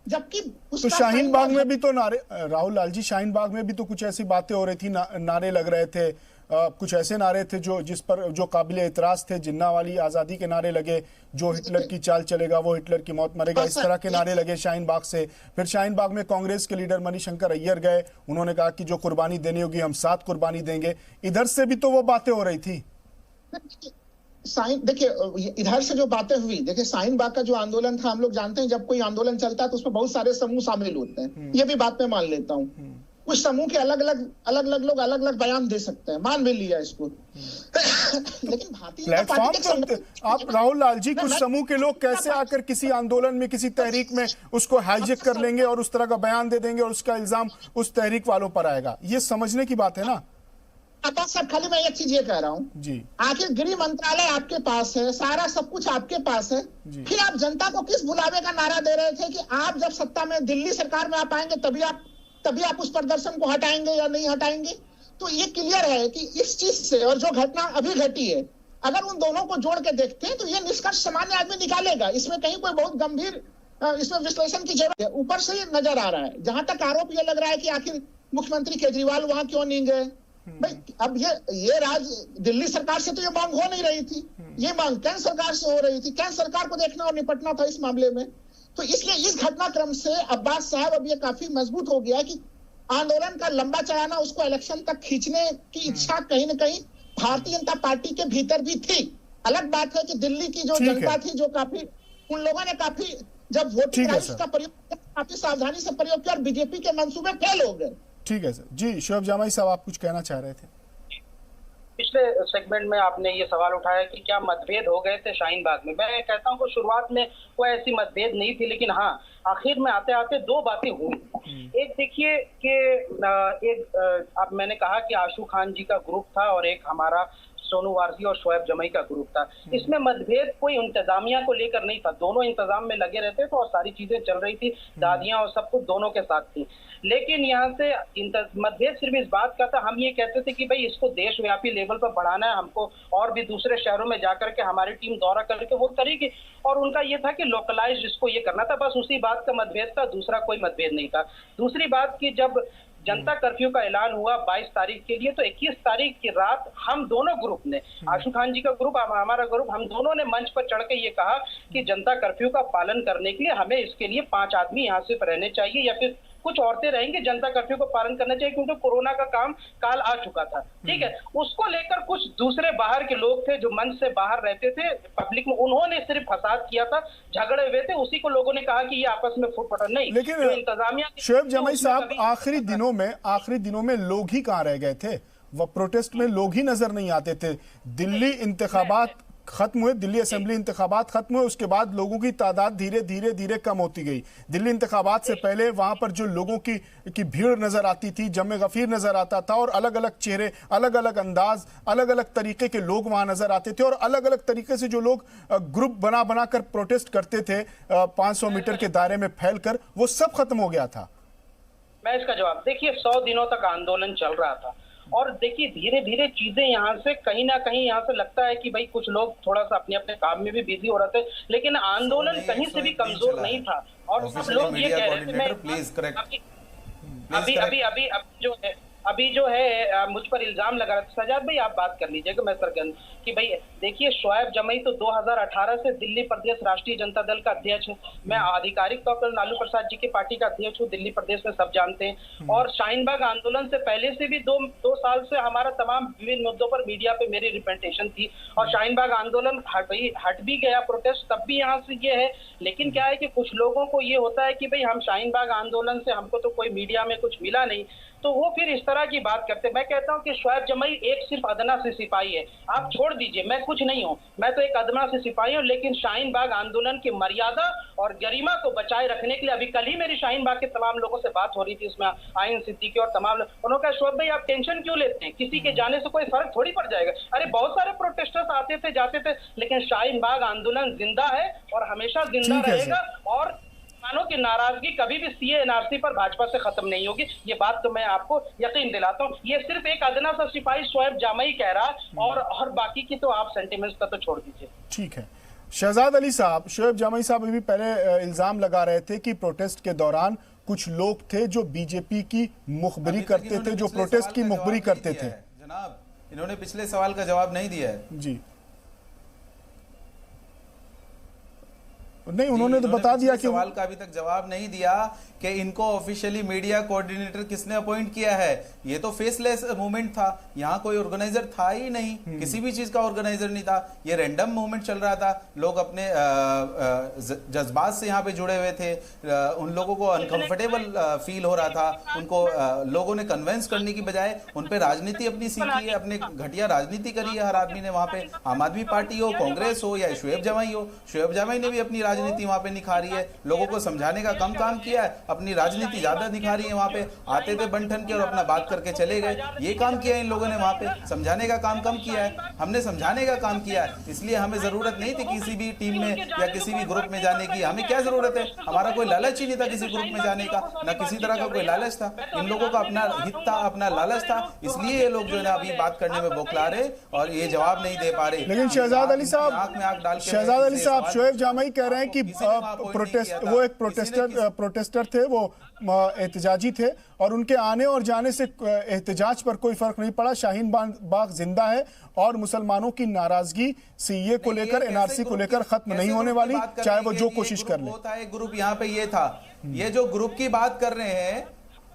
जबकि तो शाहीन बाग में भी तो नारे, राहुल लाल जी, शाहीन बाग में भी तो कुछ ऐसी बातें हो रही थी, नारे लग रहे थे, कुछ ऐसे नारे थे जिस पर जो काबिल एतराज थे। जिन्ना वाली आजादी के नारे लगे, जो हिटलर की चाल चलेगा वो हिटलर की मौत मरेगा, इस तरह के नारे लगे शाहीन बाग से। फिर शाहीन बाग में कांग्रेस के लीडर मणिशंकर अय्यर गए, उन्होंने कहा कि जो कुर्बानी देनी होगी हम साथ कुर्बानी देंगे। इधर से भी तो वो बातें हो रही थी। देखिए इधर से जो बातें हुई, देखिए शाहीन बाग का जो आंदोलन था, हम लोग जानते हैं जब कोई आंदोलन चलता है तो उसमें बहुत सारे समूह शामिल होते हैं। ये भी बात मैं मान लेता हूँ। उस समूह के अलग अलग लोग अलग अलग बयान दे सकते हैं, मान भी लिया इसको। लेकिन भारतीय प्लेटफॉर्म तो आप राहुल लाल जी, कुछ समूह के लोग कैसे आकर किसी आंदोलन में, किसी तहरीक में उसको हाईजेक कर लेंगे और उस तरह का बयान दे देंगे और उसका इल्जाम उस तहरीक वालों पर आएगा? ये समझने की बात है ना। सर खाली मैं एक चीज ये कह रहा हूँ जी, आखिर गृह मंत्रालय आपके पास है, सारा सब कुछ आपके पास है, फिर आप जनता को किस बुलावे का नारा दे रहे थे कि आप जब सत्ता में दिल्ली सरकार में आप आएंगे तभी आप उस प्रदर्शन को हटाएंगे या नहीं हटाएंगे? तो ये क्लियर है कि इस चीज से और जो घटना अभी घटी है, अगर उन दोनों को जोड़ के देखते हैं तो ये निष्कर्ष सामान्य आदमी निकालेगा। इसमें कहीं कोई बहुत गंभीर इसमें विश्लेषण की जरूरत है। ऊपर से ये नजर आ रहा है, जहां तक आरोप ये लग रहा है कि आखिर मुख्यमंत्री केजरीवाल वहां क्यों नहीं गए? भाई अब ये दिल्ली सरकार से तो ये मांग हो नहीं रही थी, ये मांग केंद्र सरकार से हो रही थी। केंद्र सरकार को देखना और निपटना था इस मामले में। तो इसलिए इस घटनाक्रम से अब्बास साहब अब ये काफी मजबूत हो गया कि आंदोलन का लंबा चलाना, उसको इलेक्शन तक खींचने की इच्छा कहीं न कहीं भारतीय जनता पार्टी के भीतर भी थी। अलग बात है कि दिल्ली की जो जनता थी, जो काफी उन लोगों ने काफी जब वोटिंग राइट्स का प्रयोग काफी सावधानी से प्रयोग किया और बीजेपी के मंसूबे फेल हो गए। ठीक है सर। जी शोएब जामाई साहब, आप कुछ कहना चाह रहे थे? पिछले सेगमेंट में आपने ये सवाल उठाया कि क्या मतभेद हो गए थे शाहीन बाग में। मैं कहता हूँ कि शुरुआत में कोई ऐसी मतभेद नहीं थी, लेकिन हाँ आखिर में आते आते 2 बातें हुई। एक देखिए कि अब मैंने कहा कि आशू खान जी का ग्रुप था और एक हमारा सोनू वारसी और शोएब जमाई का ग्रुप था। इसमें मतभेद कोई इंतजामिया को लेकर नहीं था, दोनों इंतजाम में लगे रहते थे और सारी चीजें चल रही थी, दादियां और सब कुछ दोनों के साथ थी। लेकिन यहाँ से मतभेद सिर्फ इस बात का था, हम ये कहते थे कि भाई इसको देशव्यापी लेवल पर बढ़ाना है हमको, और भी दूसरे शहरों में जाकर के हमारी टीम दौरा करके वो करेगी, और उनका ये था कि लोकलाइज इसको ये करना था, बस उसी बात का मतभेद था, दूसरा कोई मतभेद नहीं था। दूसरी बात कि जब जनता कर्फ्यू का ऐलान हुआ 22 तारीख के लिए, तो 21 तारीख की रात हम दोनों ग्रुप ने, आशू खान जी का ग्रुप, हमारा ग्रुप, हम दोनों ने मंच पर चढ़ के ये कहा कि जनता कर्फ्यू का पालन करने के लिए हमें इसके लिए 5 आदमी यहाँ सिर्फ रहने चाहिए या फिर कुछ औरतें रहेंगे, जनता कर्फ्यू को पालन करना चाहिए, क्योंकि कोरोना का काम काल आ चुका था। ठीक है, उसको लेकर कुछ दूसरे बाहर के लोग थे जो मंच से बाहर रहते थे पब्लिक में, उन्होंने सिर्फ फसाद किया था, झगड़े हुए थे, उसी को लोगों ने कहा कि ये आपस में फुट पटन नहीं। लेकिन इंतजामिया शोएब जमाई साहब, आखिरी दिनों में लोग ही कहाँ रह गए थे? वह प्रोटेस्ट में लोग ही नजर नहीं आते थे। दिल्ली इंतखाबात खत्म हुए, दिल्ली असेंबली इंतखाबात खत्म हुए, उसके बाद लोगों की तादाद धीरे धीरे धीरे कम होती गई। दिल्ली इंतखाबात से पहले वहां पर जो लोगों की भीड़ नजर आती थी, जमे गफीर नजर आता था, और अलग अलग चेहरे, अलग अलग अंदाज, अलग अलग तरीके के लोग वहां नजर आते थे, और अलग अलग तरीके से जो लोग ग्रुप बना बना कर प्रोटेस्ट करते थे 500 मीटर के दायरे में फैलकर, वो सब खत्म हो गया था। मैं इसका जवाब, देखिए 100 दिनों तक आंदोलन चल रहा था, और देखिए धीरे धीरे चीजें यहाँ से कहीं ना कहीं यहाँ से लगता है कि भाई कुछ लोग थोड़ा सा अपने अपने काम में भी बिजी हो रहे थे, लेकिन आंदोलन कहीं से भी कमजोर नहीं था। और सब लोग ये कह रहे थे, मैं अभी जो है मुझ पर इल्जाम लगा रहा था, सजाद भाई आप बात कर लीजिएगा, मैं सरगंज कि भाई देखिए शोएब जमई तो 2018 से दिल्ली प्रदेश राष्ट्रीय जनता दल का अध्यक्ष है। मैं आधिकारिक तौर पर लालू प्रसाद जी की पार्टी का अध्यक्ष हूँ, दिल्ली प्रदेश में सब जानते हैं। और शाहीन बाग आंदोलन से पहले से भी दो साल से हमारा तमाम विभिन्न मुद्दों पर मीडिया पे मेरी रिप्रेजेंटेशन थी, और शाहीन बाग आंदोलन हट भी गया प्रोटेस्ट, तब भी यहाँ से ये है। लेकिन क्या है कि कुछ लोगों को ये होता है कि भाई हम शाहीन बाग आंदोलन से हमको तो कोई मीडिया में कुछ मिला नहीं, तो वो फिर इस तरह की बात करते। मैं कहता हूं कि शोएब जमई एक सिर्फ अदना से सिपाही है, आप छोड़ दीजिए, मैं कुछ नहीं हूं, मैं तो एक अदना से सिपाही हूं, लेकिन शाहीन बाग आंदोलन की मर्यादा और गरिमा को बचाए रखने के लिए अभी कल ही मेरी शाहीन बाग के तमाम लोगों से बात हो रही थी, उसमें आयन सिद्दीकी और तमाम लोग, उन्होंने कहा शोएब भाई आप टेंशन क्यों लेते हैं, किसी के जाने से कोई फर्क थोड़ी पड़ जाएगा। अरे बहुत सारे प्रोटेस्टर्स आते थे जाते थे, लेकिन शाहीन बाग आंदोलन जिंदा है और हमेशा जिंदा रहेगा, और किसानों की नाराजगी कभी भी सीए एनआरसी पर भाजपा से खत्म नहीं होगी, ये बात तो मैं आपको यकीन दिलाता हूँ। ये सिर्फ एक अदना सा सिपाही शोएब जामई कह रहा, और बाकी की तो आप सेंटिमेंट्स का तो छोड़ दीजिए। ठीक है शहजाद अली साहब, शोएब जामई साहब अभी पहले इल्जाम लगा रहे थे कि प्रोटेस्ट के दौरान कुछ लोग थे जो बीजेपी की मुखबिरी करते थे, जो प्रोटेस्ट की मुखबिरी करते थे। जनाब इन्होंने पिछले सवाल का जवाब नहीं दिया है। जी नहीं, उन्होंने तो बता दिया कि सवाल का अभी तक जवाब नहीं दिया कि इनको ऑफिशियली मीडिया कोऑर्डिनेटर किसने अपॉइंट किया है। ये तो फेसलेस मूवमेंट था, यहाँ कोई ऑर्गेनाइजर था ही नहीं, किसी भी चीज का ऑर्गेनाइजर नहीं था, ये रैंडम मूवमेंट चल रहा था। लोग अपने जज्बात से यहाँ पे जुड़े हुए थे, उन लोगों को अनकंफर्टेबल फील हो रहा था, उनको लोगों ने कन्विंस करने की बजाय उन पे राजनीति अपनी सीखी है, अपने घटिया राजनीति करी है हर आदमी ने वहां पे, आम आदमी पार्टी हो, कांग्रेस हो या शोएब जमई हो। शोएब जमई ने भी अपनी राजनीति वहां पे निखारी है, लोगों को समझाने का कम काम किया है, अपनी राजनीति ज्यादा निखारी है। वहां पे आते थे बंठन के और अपना बात करके चले गए, ये काम किया इन लोगों ने, वहां पे समझाने का काम कम किया है, हमने समझाने का काम किया है। इसलिए हमें जरूरत नहीं थी किसी भी टीम में या किसी भी ग्रुप में जाने की, हमें क्या जरूरत है, हमारा कोई लालच ही नहीं था किसी ग्रुप में जाने का, ना किसी तरह का कोई लालच था। इन लोगों का अपना हित था, अपना लालच था, इसलिए ये लोग जो है ना अभी बात करने में बौखला रहे और ये जवाब नहीं दे पा रहे। लेकिन शहजाद अली साहब, शोएब जामई कह रहे हैं कि वो एक प्रोटेस्टर थे, वो एहतजाजी थे, और उनके आने और जाने से एहतजाज पर कोई फर्क नहीं पड़ा। शाहीन बाग जिंदा है और मुसलमानों की नाराजगी सीए को लेकर, एनआरसी को लेकर खत्म नहीं होने वाली, चाहे वो जो कोशिश कर ले। एक ग्रुप यहाँ पे ये था, ये जो ग्रुप की बात कर रहे हैं,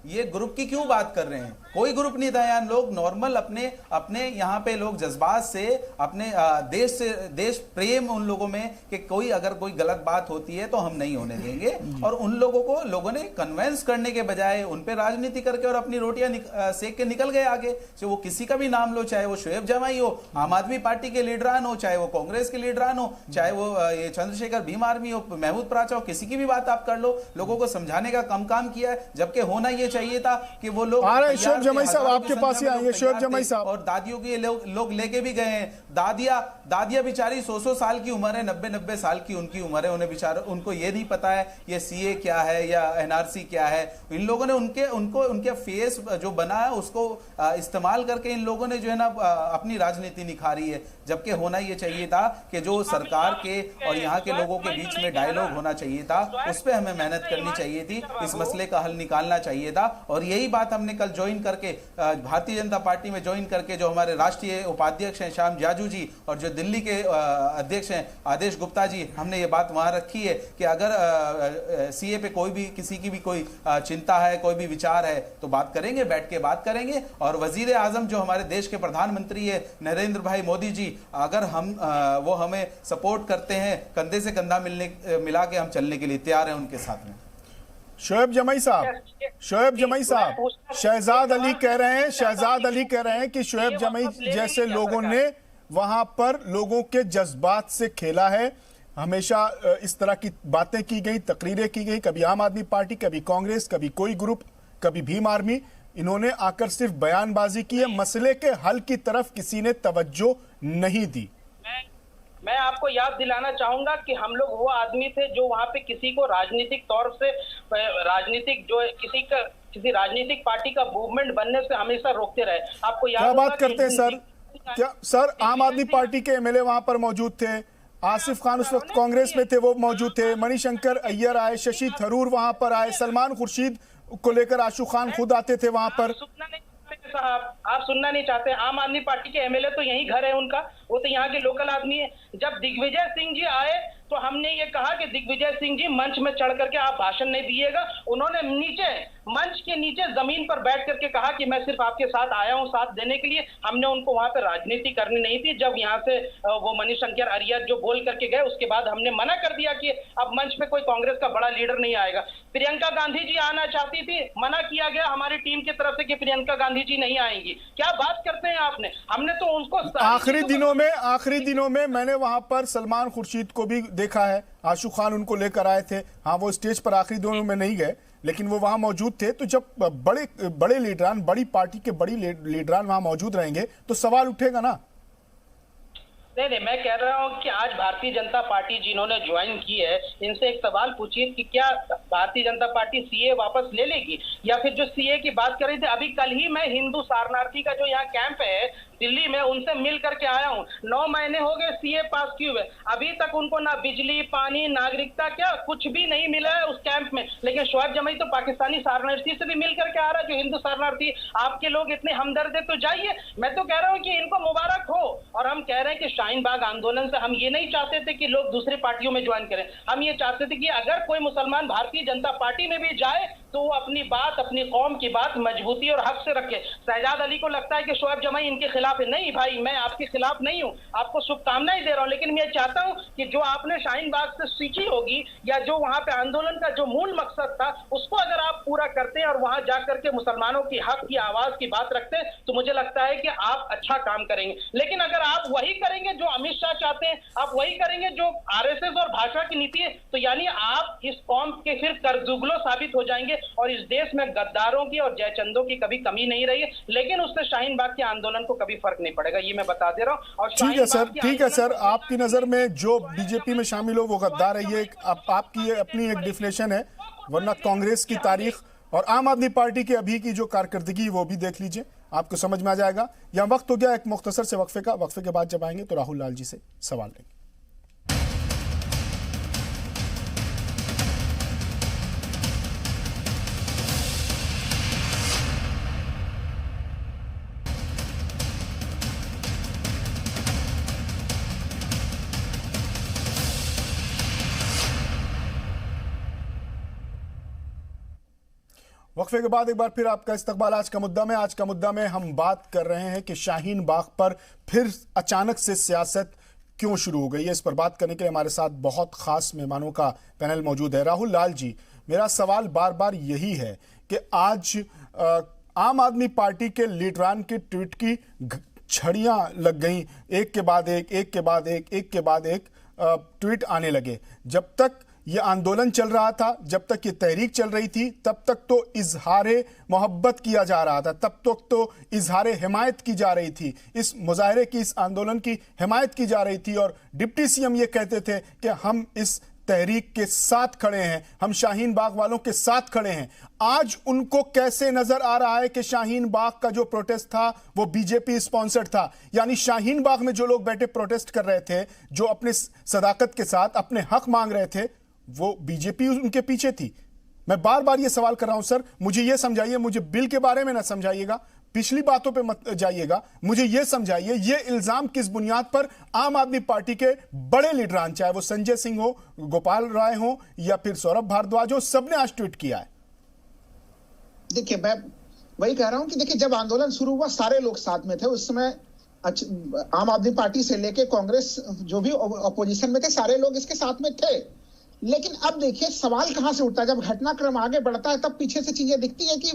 ये ग्रुप की क्यों बात कर रहे हैं, कोई ग्रुप नहीं था यार। लोग नॉर्मल अपने यहाँ पे लोग जज्बात से, अपने देश प्रेम उन लोगों में कि कोई अगर कोई गलत बात होती है तो हम नहीं होने देंगे, और उन लोगों को लोगों ने कन्विंस करने के बजाय उन पे राजनीति करके और अपनी रोटियां सेक के निकल गए आगे। चाहे वो किसी का भी नाम लो, चाहे वो शोएब जमई हो, आम आदमी पार्टी के लीडरान हो, चाहे वो कांग्रेस के लीडरान हो, चाहे वो ये चंद्रशेखर भीम आर्मी हो, महमूद प्राचा हो, किसी की भी बात आप कर लो, लोगों को समझाने का काम किया है। जबकि होना ये चाहिए था कि वो लोग शोएब जमई साहब आपके पास ही आएंगे, शोएब जमई साहब, और दादियों के लोग लेके भी गए हैं। दादियां बेचारी 100 साल की उम्र है, 90 साल की उनकी उम्र है, उन्हें बेचारा उनको ये नहीं पता है ये सीए क्या है या एनआरसी क्या है। इन लोगों ने उनके फेस जो बना है उसको इस्तेमाल करके इन लोगों ने जो है ना अपनी राजनीति निखारी है। जबकि होना ये चाहिए था कि जो सरकार के और यहाँ के लोगों के बीच में डायलॉग होना चाहिए था, उस पर हमें मेहनत करनी चाहिए थी, इस मसले का हल निकालना चाहिए था। और यही बात हमने कल ज्वाइन करके, भारतीय जनता पार्टी में ज्वाइन करके, जो हमारे राष्ट्रीय उपाध्यक्ष हैं श्याम जाजू जी और जो दिल्ली के अध्यक्ष हैं आदेश गुप्ता जी, हमने ये बात वहां रखी है कि अगर सीए पे कोई भी किसी की भी कोई चिंता है, कोई भी विचार है तो बात करेंगे, बैठ के बात करेंगे। और वजीर आजम जो हमारे देश के प्रधानमंत्री है नरेंद्र भाई मोदी जी, अगर वो हमें सपोर्ट करते हैं, कंधे से कंधा मिला के हम चलने के लिए तैयार हैं उनके साथ में। शोएब जमई साहब, शहजाद अली कह रहे हैं कि शोएब जमई जैसे लोगों ने वहां पर लोगों के जज्बात से खेला है। हमेशा इस तरह की बातें की गई, तकरीरें की गई, कभी आम आदमी पार्टी, कभी कांग्रेस, कभी कोई ग्रुप, कभी भीम आर्मी। इन्होंने आकर सिर्फ बयानबाजी की है, मसले के हल की तरफ किसी ने तवज्जो नहीं दी। मैं आपको याद दिलाना चाहूंगा कि हम लोग वो आदमी थे जो वहां पे किसी को राजनीतिक तौर से किसी राजनीतिक पार्टी का मूवमेंट बनने से हमेशा रोकते रहे। आपको याद, क्या बात करते हैं सर? क्या सर आम आदमी पार्टी के एमएलए वहां पर मौजूद थे, आसिफ खान उस वक्त कांग्रेस में थे, वो मौजूद थे, मणिशंकर अय्यर आए, शशि थरूर वहां पर आए, सलमान खुर्शीद को लेकर आशु खान खुद आते थे वहां पर। साहब आप सुनना नहीं चाहते। आम आदमी पार्टी के एमएलए तो यही घर है उनका, वो तो यहाँ के लोकल आदमी है। जब दिग्विजय सिंह जी आए तो हमने ये कहा कि दिग्विजय सिंह जी मंच में चढ़ करके आप भाषण नहीं दिएगा। उन्होंने नीचे मंच के नीचे जमीन पर बैठ करके कहा कि मैं सिर्फ आपके साथ आया हूं साथ देने के लिए। हमने उनको वहां पे राजनीति करनी नहीं थी। जब यहाँ से वो मणिशंकर अय्यर जो बोल करके गए उसके बाद हमने मना कर दिया कि अब मंच पे कोई कांग्रेस का बड़ा लीडर नहीं आएगा। प्रियंका गांधी जी आना चाहती थी, मना किया गया हमारी टीम की तरफ से कि प्रियंका गांधी जी नहीं आएंगी। क्या बात करते हैं आपने? हमने तो उनको आखिरी दिनों में मैंने वहां पर सलमान खुर्शीद को भी देखा है, आशु खान उनको लेकर आए थे। हाँ, वो स्टेज पर आखिरी दिनों में नहीं गए, लेकिन वो वहां मौजूद थे। तो जब बड़े लीडरान, बड़ी पार्टी के बड़ी लीडरान वहां मौजूद रहेंगे तो सवाल उठेगा ना। नहीं, मैं कह रहा हूं कि आज भारतीय जनता पार्टी जिन्होंने ज्वाइन की है, इनसे एक सवाल पूछिए कि क्या भारतीय जनता पार्टी सीए वापस ले लेगी, या फिर जो सीए की बात कर रही थी, अभी कल ही मैं हिंदू सारनार्थी का जो यहाँ कैंप है दिल्ली में, उनसे मिल करके आया हूँ। 9 महीने हो गए सीए पास किए हुए, अभी तक उनको ना बिजली, पानी, नागरिकता, क्या कुछ भी नहीं मिला है उस कैंप में। लेकिन शोएब जमई तो पाकिस्तानी सारनार्थी से भी मिल करके आ रहा है, जो हिंदू सारनार्थी। आपके लोग इतने हमदर्द है तो जाइए। मैं तो कह रहा हूँ कि इनको मुबारक हो। और हम कह रहे हैं कि शाहीन बाग आंदोलन से हम ये नहीं चाहते थे कि लोग दूसरी पार्टियों में ज्वाइन करें। हम ये चाहते थे कि अगर कोई मुसलमान भारतीय जनता पार्टी में भी जाए तो वो अपनी बात, अपनी कौम की बात मजबूती और हक से रखे। शहजाद अली को लगता है कि शोएब जमई इनके खिलाफ है। नहीं भाई, मैं आपके खिलाफ नहीं हूं, आपको शुभकामनाएं दे रहा हूं। लेकिन मैं चाहता हूं कि जो आपने शाहीन बाग से सीखी होगी, या जो वहां पे आंदोलन का जो मूल मकसद था, उसको अगर आप पूरा करते हैं और वहां जाकर के मुसलमानों की हक की आवाज की बात रखते हैं, तो मुझे लगता है कि आप अच्छा काम करेंगे। लेकिन अगर आप वही करेंगे जो अमित शाह चाहते हैं, आप वही करेंगे जो आरएसएस और भाजपा की नीति है, तो यानी आप इस कौम के फिर कर्जुगलो साबित हो जाएंगे। और इस देश में गद्दारों की और जयचंदों की कभी कमी नहीं रही है। लेकिन उससे शाहीन बाग के आंदोलन को कभी फर्क नहीं पड़ेगा, ये मैं बता दे रहा हूं। और ठीक है सर, आपकी नजर में जो बीजेपी में शामिल हो वो गद्दार है, ये आपकी अपनी एक डिफिनेशन है। वरना कांग्रेस की तारीख और आम आदमी पार्टी की अभी की जो कारकर्दगी वो भी देख लीजिए, आपको समझ में आ जाएगा। यहाँ वक्त हो गया एक मुख्तसर से वक्फे का। वक्फे के बाद जब आएंगे तो राहुल लाल जी से सवाल लेंगे। वक्फे के बाद एक बार फिर आपका इस्तकबाल आज का मुद्दा में हम बात कर रहे हैं कि शाहीन बाग पर फिर अचानक से सियासत क्यों शुरू हो गई है। इस पर बात करने के लिए हमारे साथ बहुत खास मेहमानों का पैनल मौजूद है। राहुल लाल जी, मेरा सवाल बार बार यही है कि आज आम आदमी पार्टी के लीडरान के ट्वीट की छड़ियां लग गई, एक के बाद एक ट्वीट आने लगे। जब तक ये आंदोलन चल रहा था, जब तक ये तहरीक चल रही थी, तब तक तो इजहारे मोहब्बत किया जा रहा था, तब तक तो इजहारे हिमायत की जा रही थी, इस मुजाहरे की, इस आंदोलन की हिमायत की जा रही थी। और डिप्टी सीएम ये कहते थे कि हम इस तहरीक के साथ खड़े हैं, हम शाहीन बाग वालों के साथ खड़े हैं। आज उनको कैसे नजर आ रहा है कि शाहीन बाग का जो प्रोटेस्ट था वो बीजेपी स्पॉन्सर्ड था? यानी शाहीन बाग में जो लोग बैठे प्रोटेस्ट कर रहे थे, जो अपने सदाकत के साथ अपने हक मांग रहे थे, वो बीजेपी उनके पीछे थी। मैं बार बार ये सवाल कर रहा हूं सर, मुझे ये समझाइए, मुझे बिल के बारे में ना समझाइएगा, पिछली बातों पे मत जाइएगा, मुझे ये समझाइए ये इल्जाम किस बुनियाद पर आम आदमी पार्टी के बड़े लीडरान, चाहे वो संजय सिंह हो, गोपाल राय हो या फिर सौरभ भारद्वाज हो, सबने आज ट्वीट किया है। देखिए, मैं वही कह रहा हूं कि देखिए, जब आंदोलन शुरू हुआ सारे लोग साथ में थे। उस समय आम आदमी पार्टी से लेके कांग्रेस जो भी अपोजिशन में थे, सारे लोग इसके साथ में थे। लेकिन अब देखिए सवाल कहां से उठता है, जब घटनाक्रम आगे बढ़ता है तब पीछे से चीजें दिखती है कि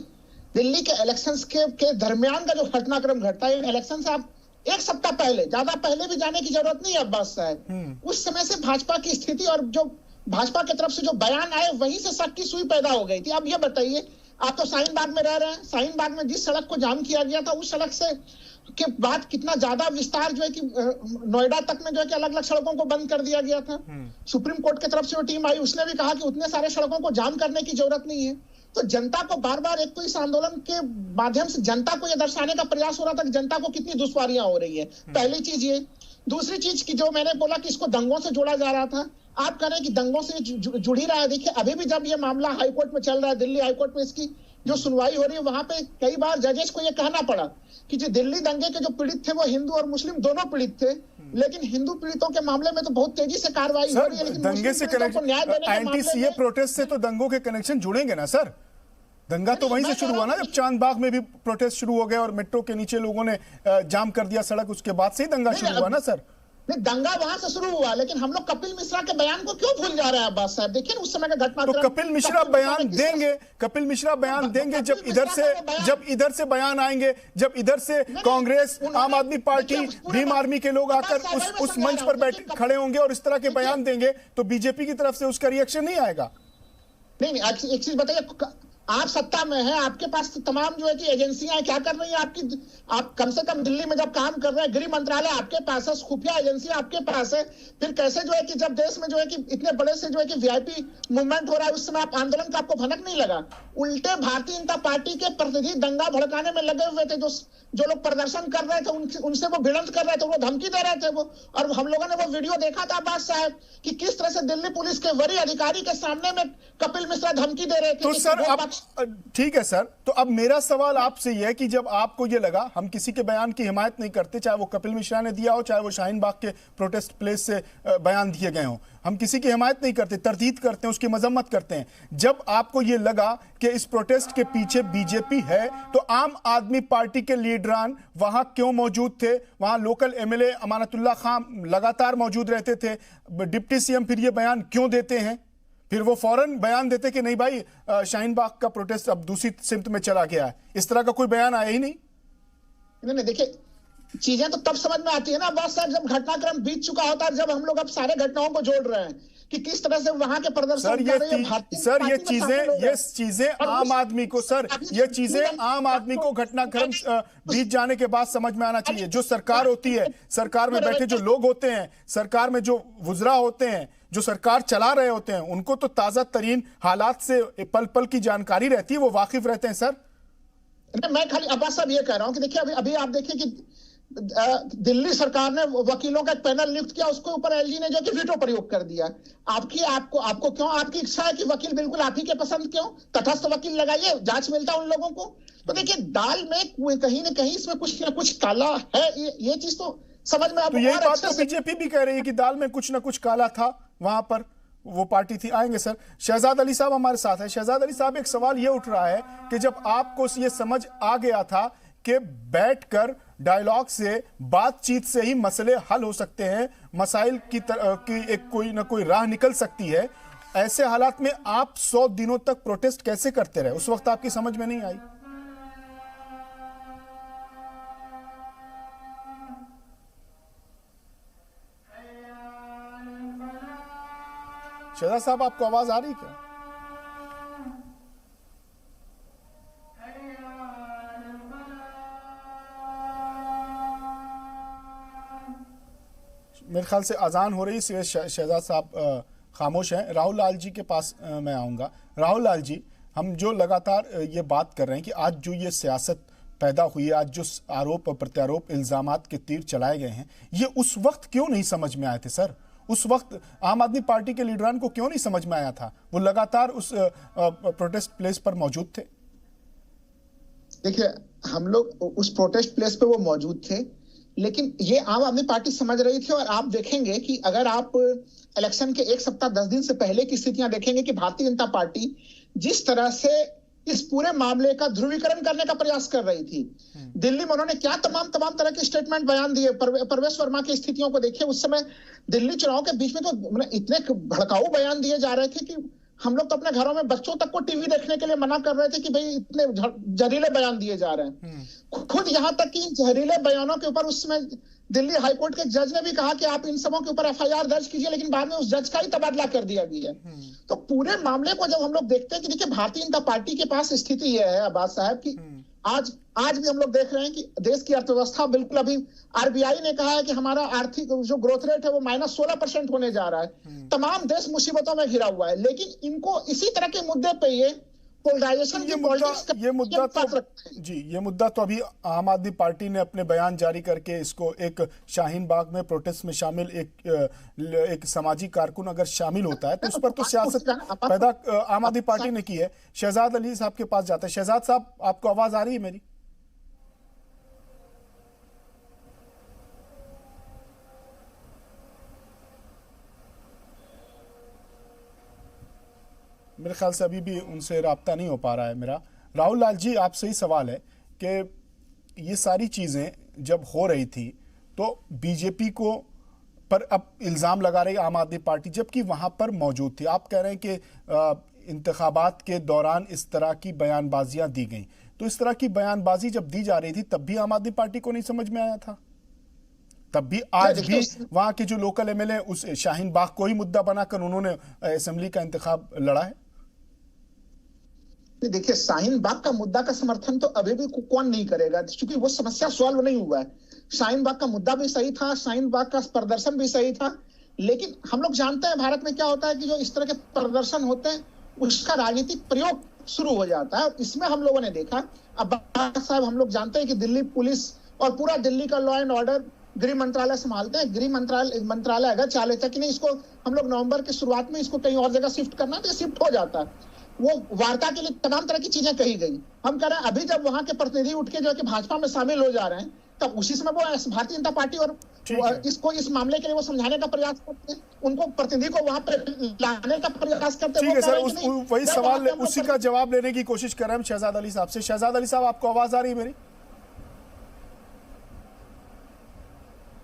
दिल्ली के इलेक्शंस के दरमियान का जो घटनाक्रम घटता है, इलेक्शन से आप एक सप्ताह पहले, ज्यादा पहले भी जाने की जरूरत नहीं है अब्बास साहब, उस समय से भाजपा की स्थिति और जो भाजपा की तरफ से जो बयान आए वहीं से शक की सुई पैदा हो गई थी। अब ये बताइए, आप तो शाहीन बाग में रह रहे हैं, शाहीन बाग में जिस सड़क को जाम किया गया था उस सड़क से के बाद कितना ज्यादा विस्तार जो है कि नोएडा तक में जो है कि अलग अलग सड़कों को बंद कर दिया गया था। सुप्रीम कोर्ट की तरफ से जो टीम आई उसने भी कहा कि उतने सारे सड़कों को जाम करने की जरूरत नहीं है। तो जनता को बार बार एक तो इस आंदोलन के माध्यम से जनता को यह दर्शाने का प्रयास हो रहा था कि जनता को कितनी दुश्वारियां हो रही है, पहली चीज ये। दूसरी चीज की जो मैंने बोला कि इसको दंगों से जोड़ा जा रहा था, आप कह रहे हैं कि दंगों से जुड़ ही रहा है। देखिए अभी भी जब ये मामला हाईकोर्ट में चल रहा है, दिल्ली हाईकोर्ट में इसकी जो सुनवाई हो रही है, वहां पे कई बार जजेस को ये कहना पड़ा कि जो दिल्ली दंगे के जो पीड़ित थे वो हिंदू और मुस्लिम दोनों पीड़ित थे, लेकिन हिंदू पीड़ितों के मामले में तो बहुत तेजी से कार्रवाई हो रही है, लेकिन दंगे से कनेक्शन, एंटी सीए प्रोटेस्ट से तो दंगों के कनेक्शन जुड़ेंगे ना सर? दंगा तो वहीं से शुरू हुआ ना, जब चांद बाग में भी प्रोटेस्ट शुरू हो गया और मेट्रो के नीचे लोगों ने जाम कर दिया सड़क, उसके बाद से ही दंगा शुरू हुआ ना सर? नहीं, दंगा वहां से शुरू हुआ, लेकिन हम लोग कपिल मिश्रा के बयान को क्यों भूल जा रहे हैं अब्बास साहब? देखिए उस समय का घटना, तो कपिल मिश्रा बयान देंगे, कपिल मिश्रा बयान देंगे जब इधर से बयान आएंगे, जब इधर से कांग्रेस, आम आदमी पार्टी, भीम आर्मी के लोग आकर उस मंच पर बैठ खड़े होंगे और इस तरह के बयान देंगे, तो बीजेपी की तरफ से उसका रिएक्शन नहीं आएगा? नहीं, एक चीज बताइए, आप सत्ता में हैं, आपके पास तमाम जो है कि एजेंसियां क्या कर रही हैं आपकी, आप कम से कम दिल्ली में जब काम कर रहे हैं, गृह मंत्रालय आपके पास है, खुफिया एजेंसियां आपके पास है, फिर कैसे जो है कि जब देश में जो है कि इतने बड़े से जो है कि वीआईपी मूवमेंट हो रहा है, उस समय आप आंदोलन का आपको भनक नहीं लगा? उल्टे भारतीय जनता पार्टी के प्रतिनिधि दंगा भड़काने में लगे हुए थे, जो लोग प्रदर्शन कर रहे थे उनसे वो भिड़ंत कर रहे थे, वो धमकी दे रहे थे वो। और हम लोगों ने वो वीडियो देखा था अब्बास साहब कि किस तरह से दिल्ली पुलिस के वरीय अधिकारी के सामने में कपिल मिश्रा धमकी दे रहे थे। तो सर अब ठीक है सर, तो अब मेरा सवाल आपसे यह है कि जब आपको ये लगा, हम किसी के बयान की हिमायत नहीं करते, चाहे वो कपिल मिश्रा ने दिया हो, चाहे वो शाहीन बाग के प्रोटेस्ट प्लेस से बयान दिए गए हो, हम किसी की हिमायत नहीं करते, तरदीद करते हैं, उसकी मजम्मत करते हैं। जब आपको ये लगा कि इस प्रोटेस्ट के पीछे बीजेपी है, तो आम आदमी पार्टी के लीडरान वहां क्यों मौजूद थे? वहां लोकल एमएलए अमानतुल्लाह खान लगातार मौजूद रहते थे, डिप्टी सीएम फिर ये बयान क्यों देते हैं? फिर वो फौरन बयान देते कि नहीं भाई, शाहीन बाग का प्रोटेस्ट अब दूसरी सिमत में चला गया है, इस तरह का कोई बयान आया ही नहीं। नहीं, देखिए चीजें तो तब समझ में आती है ना अब्बास साहब, जब घटनाक्रम बीत चुका होता है, जब हम लोग अब सारे घटनाओं को जोड़ रहे हैं कि किस तरह से वहां के प्रदर्शन सर ये चीजें आम आदमी को, सर ये चीजें आम आदमी को घटनाक्रम बीत जाने के बाद समझ में आना चाहिए। जो सरकार होती है, सरकार में बैठे जो लोग होते हैं, सरकार में जो वुज़रा होते हैं, जो सरकार चला रहे होते हैं, उनको तो ताजा तरीन हालात से पल पल की जानकारी रहती है, वो वाकिफ रहते हैं सर। मैं खाली अब्बास साहब ये कह रहा हूं कि देखिए अभी आप देखिए कि दिल्ली सरकार ने वकीलों का एक पैनल नियुक्त किया, उसके ऊपर एलजी ने जो कि वीटो प्रयोग कर दिया। आपको क्यों, आपकी इच्छा है कि वकील बिल्कुल आप ही के पसंद क्यों? तटस्थ वकील लगाइए, जांच मिलता है उन लोगों को। तो देखिए दाल में कहीं ना कहीं इसमें कुछ ना कुछ काला है, ये चीज तो समझ में। तो यही बात तो बीजेपी भी कह रही है कि दाल में कुछ ना कुछ काला था, वहां पर वो पार्टी थी। आएंगे सर, शहजाद अली साहब हमारे साथ है। शहजाद अली साहब, एक सवाल ये उठ रहा है कि जब आपको ये समझ आ गया था कि बैठकर डायलॉग से, बातचीत से ही मसले हल हो सकते हैं, मसाइल की एक कोई ना कोई राह निकल सकती है, ऐसे हालात में आप 100 दिनों तक प्रोटेस्ट कैसे करते रहे? उस वक्त आपकी समझ में नहीं आई? शहजाद साहब, आपको आवाज आ रही क्या? मेरे ख्याल से अजान हो रही है, शहजाद साहब खामोश हैं। राहुल लाल जी के पास मैं आऊँगा। राहुल लाल जी, हम जो लगातार ये बात कर रहे हैं कि आज जो ये सियासत पैदा हुई है, आज जो आरोप प्रत्यारोप इल्ज़ामात के तीर चलाए गए हैं, ये उस वक्त क्यों नहीं समझ में आए थे सर? उस वक्त आम आदमी पार्टी के लीडरान को क्यों नहीं समझ में आया था? वो लगातार उस प्रोटेस्ट प्लेस पर मौजूद थे। देखिए, हम लोग उस प्रोटेस्ट प्लेस पे वो मौजूद थे, लेकिन ये आम आदमी पार्टी समझ रही थी। और आप देखेंगे कि अगर आप इलेक्शन के 1 सप्ताह 10 दिन से पहले की स्थितियां देखेंगे कि भारतीय जनता पार्टी जिस तरह से इस पूरे मामले का ध्रुवीकरण करने का प्रयास कर रही थी। दिल्ली में उन्होंने क्या तमाम तरह के स्टेटमेंट बयान दिए। परवेश वर्मा की स्थितियों को देखिए, उस समय दिल्ली चुनाव के बीच में तो इतने भड़काऊ बयान दिए जा रहे थे कि हम लोग तो अपने घरों में बच्चों तक को टीवी देखने के लिए मना कर रहे थे कि भाई इतने जहरीले बयान दिए जा रहे हैं। खुद यहां तक कि जहरीले बयानों के ऊपर उस समय दिल्ली हाईकोर्ट के जज ने भी कहा कि आप इन सबों के ऊपर एफआईआर दर्ज कीजिए, लेकिन बाद में उस जज का ही तबादला कर दिया गया है। तो पूरे मामले को जब हम लोग देखते हैं कि देखिए भारतीय जनता पार्टी के पास स्थिति यह है अब्बास साहब की आज भी हम लोग देख रहे हैं कि देश की अर्थव्यवस्था बिल्कुल, अभी आरबीआई ने कहा है कि हमारा आर्थिक जो ग्रोथ रेट है वो -16% होने जा रहा है। तमाम देश मुसीबतों में घिरा हुआ है, लेकिन इनको इसी तरह के मुद्दे पे ये पोलराइजेशन ये मुद्दा तो अभी आम आदमी पार्टी ने अपने बयान जारी करके इसको एक शाहीन बाग में प्रोटेस्ट में शामिल एक सामाजिक कारकुन अगर शामिल होता है तो उस पर तो सियासत पैदा आम आदमी पार्टी ने की है। शहजाद अली साहब के पास जाते हैं। शहजाद साहब, आपको आवाज आ रही है मेरी? मेरे ख्याल से अभी भी उनसे राब्ता नहीं हो पा रहा है मेरा। राहुल लाल जी, आपसे ही सवाल है कि ये सारी चीज़ें जब हो रही थी तो बीजेपी को पर अब इल्ज़ाम लगा रही आम आदमी पार्टी, जबकि वहाँ पर मौजूद थी। आप कह रहे हैं कि इंतखाबात के दौरान इस तरह की बयानबाजियाँ दी गई, तो इस तरह की बयानबाजी जब दी जा रही थी तब भी आम आदमी पार्टी को नहीं समझ में आया था? तब भी आज भी वहाँ के जो लोकल एमएलए उस शाहीन बाग को ही मुद्दा बनाकर उन्होंने असेंबली का इंतखाब लड़ा है। देखिए, शाहीन बाग का मुद्दा का समर्थन तो अभी भी कौन नहीं करेगा, क्योंकि वो समस्या सॉल्व नहीं हुआ है। शाहीन बाग का मुद्दा भी सही था, शाहीन बाग का प्रदर्शन भी सही था, लेकिन हम लोग जानते हैं भारत में क्या होता है कि जो इस तरह के प्रदर्शन होते हैं उसका राजनीतिक प्रयोग शुरू हो जाता है। इसमें हम लोगों ने देखा, अब साहब हम लोग जानते हैं कि दिल्ली पुलिस और पूरा दिल्ली का लॉ एंड ऑर्डर गृह मंत्रालय संभालते हैं। गृह मंत्रालय अगर चाह लेता कि नहीं इसको हम लोग नवंबर की शुरुआत में इसको कहीं और जगह शिफ्ट करना, तो शिफ्ट हो जाता है। वो वार्ता के लिए तमाम तरह की चीजें कही गई। हम कह रहे हैं अभी जब वहां के प्रतिनिधि उठ के जो है कि भाजपा में शामिल हो जा रहे हैं, तब उसी समय वो भारतीय जनता पार्टी और इस मामले के लिए वो समझाने का प्रयास करते हैं, उनको प्रतिनिधि को वहां पर लाने का प्रयास करते हैं। ठीक है सर, वही सवाल उसी का जवाब लेने की कोशिश कर रहे हैं शहजाद अली साहब से। शहजाद अली साहब, आपको आवाज आ रही है मेरी?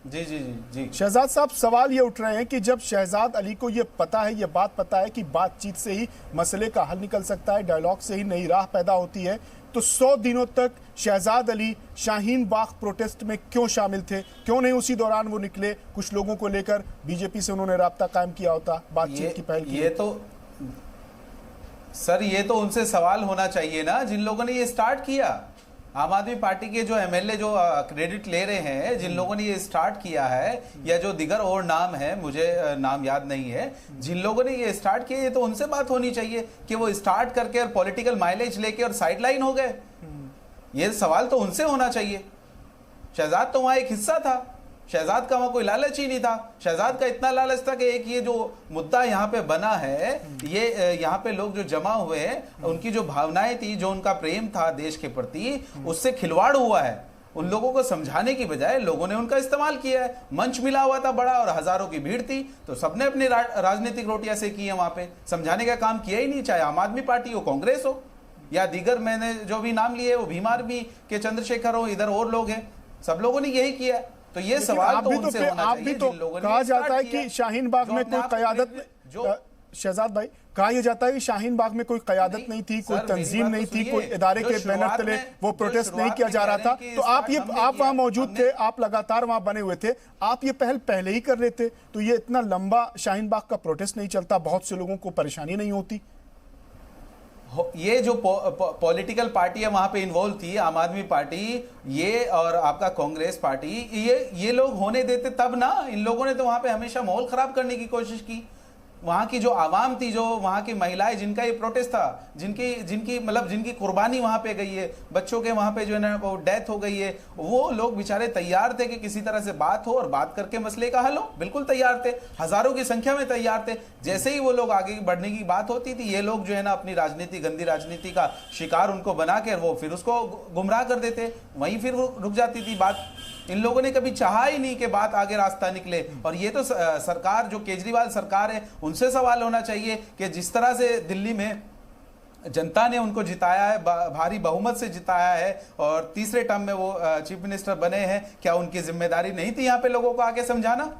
जी जी जी जी। शहजाद साहब, सवाल ये उठ रहे हैं कि जब शहजाद अली को ये पता है, ये बात पता है कि बातचीत से ही मसले का हल निकल सकता है, डायलॉग से ही नई राह पैदा होती है, तो 100 दिनों तक शहजाद अली शाहीन बाग प्रोटेस्ट में क्यों शामिल थे? क्यों नहीं उसी दौरान वो निकले? कुछ लोगों को लेकर बीजेपी से उन्होंने राब्ता कायम किया होता, बातचीत की पहल की। ये तो सर, ये तो उनसे सवाल होना चाहिए ना जिन लोगों ने ये स्टार्ट किया। आम आदमी पार्टी के जो एमएलए जो क्रेडिट ले रहे हैं, जिन लोगों ने ये स्टार्ट किया है, या जो दिगर और नाम है, मुझे नाम याद नहीं है, जिन लोगों ने ये स्टार्ट किया, ये तो उनसे बात होनी चाहिए कि वो स्टार्ट करके और पॉलिटिकल माइलेज लेके और साइडलाइन हो गए। ये सवाल तो उनसे होना चाहिए। शहजाद तो वहां एक हिस्सा था, शहजाद का वहां कोई लालच ही नहीं था। शहजाद का इतना लालच था कि एक ये जो मुद्दा यहाँ पे बना है, ये यहाँ पे लोग जो जमा हुए हैं, उनकी जो भावनाएं थी, जो उनका प्रेम था देश के प्रति, उससे खिलवाड़ हुआ है। उन लोगों को समझाने की बजाय लोगों ने उनका इस्तेमाल किया है। मंच मिला हुआ था बड़ा और हजारों की भीड़ थी, तो सबने अपनी राजनीतिक रोटियां सेकी है वहां पे, समझाने का काम किया ही नहीं। चाहे आम आदमी पार्टी हो, कांग्रेस हो, या दीगर मैंने जो भी नाम लिए, वो भीम आर्मी के चंद्रशेखर हो, इधर और लोग हैं, सब लोगों ने यही किया है। तो ये सवाल तो उनसे होना चाहिए। भी तो कहा जाता है कि शाहीन बाग में कोई क़यादत, शहजाद भाई, कहा यह जाता है कि शाहीन बाग में कोई क़यादत नहीं थी, कोई तंजीम नहीं थी, कोई इदारे के बैनर तले वो प्रोटेस्ट नहीं किया जा रहा था। तो आप वहां मौजूद थे, आप लगातार वहां बने हुए थे, आप ये पहले ही कर लेते तो ये इतना लंबा शाहीन बाग का प्रोटेस्ट नहीं चलता, बहुत से लोगों को परेशानी नहीं होती। ये जो पॉलिटिकल पार्टी है वहां पे इन्वॉल्व थी, आम आदमी पार्टी ये और आपका कांग्रेस पार्टी, ये लोग होने देते तब ना। इन लोगों ने तो वहां पे हमेशा माहौल खराब करने की कोशिश की। वहां की जो आवाम थी, जो वहां की महिलाएं, जिनका ये प्रोटेस्ट था, जिनकी कुर्बानी वहां पे गई है, बच्चों के वहां पे जो है ना वो डेथ हो गई है, वो लोग बेचारे तैयार थे कि किसी तरह से बात हो और बात करके मसले का हल हो। बिल्कुल तैयार थे, हजारों की संख्या में तैयार थे। जैसे ही वो लोग आगे बढ़ने की बात होती थी, ये लोग जो है ना अपनी राजनीति, गंदी राजनीति का शिकार उनको बना कर वो फिर उसको गुमराह कर देते, वहीं फिर रुक जाती थी बात। इन लोगों ने कभी चाहा ही नहीं कि बात आगे रास्ता निकले। और ये तो सरकार, जो केजरीवाल सरकार है, उनसे सवाल होना चाहिए कि जिस तरह से दिल्ली में जनता ने उनको जिताया है, भारी बहुमत से जिताया है और तीसरे टर्म में वो चीफ मिनिस्टर बने हैं। क्या उनकी जिम्मेदारी नहीं थी यहाँ पे लोगों को आगे समझाना?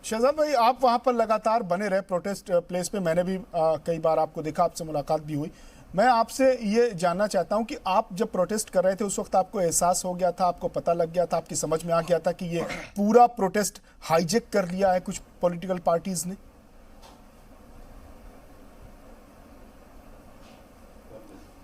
शहजाद भाई, आप वहां पर लगातार बने रहे प्रोटेस्ट प्लेस पे, मैंने भी कई बार आपको देखा, आपसे मुलाकात भी हुई। मैं आपसे ये जानना चाहता हूं कि आप जब प्रोटेस्ट कर रहे थे उस वक्त आपको एहसास हो गया था, आपको पता लग गया था, आपकी समझ में आ गया था कि ये पूरा प्रोटेस्ट हाईजेक कर लिया है कुछ पॉलिटिकल पार्टीज ने?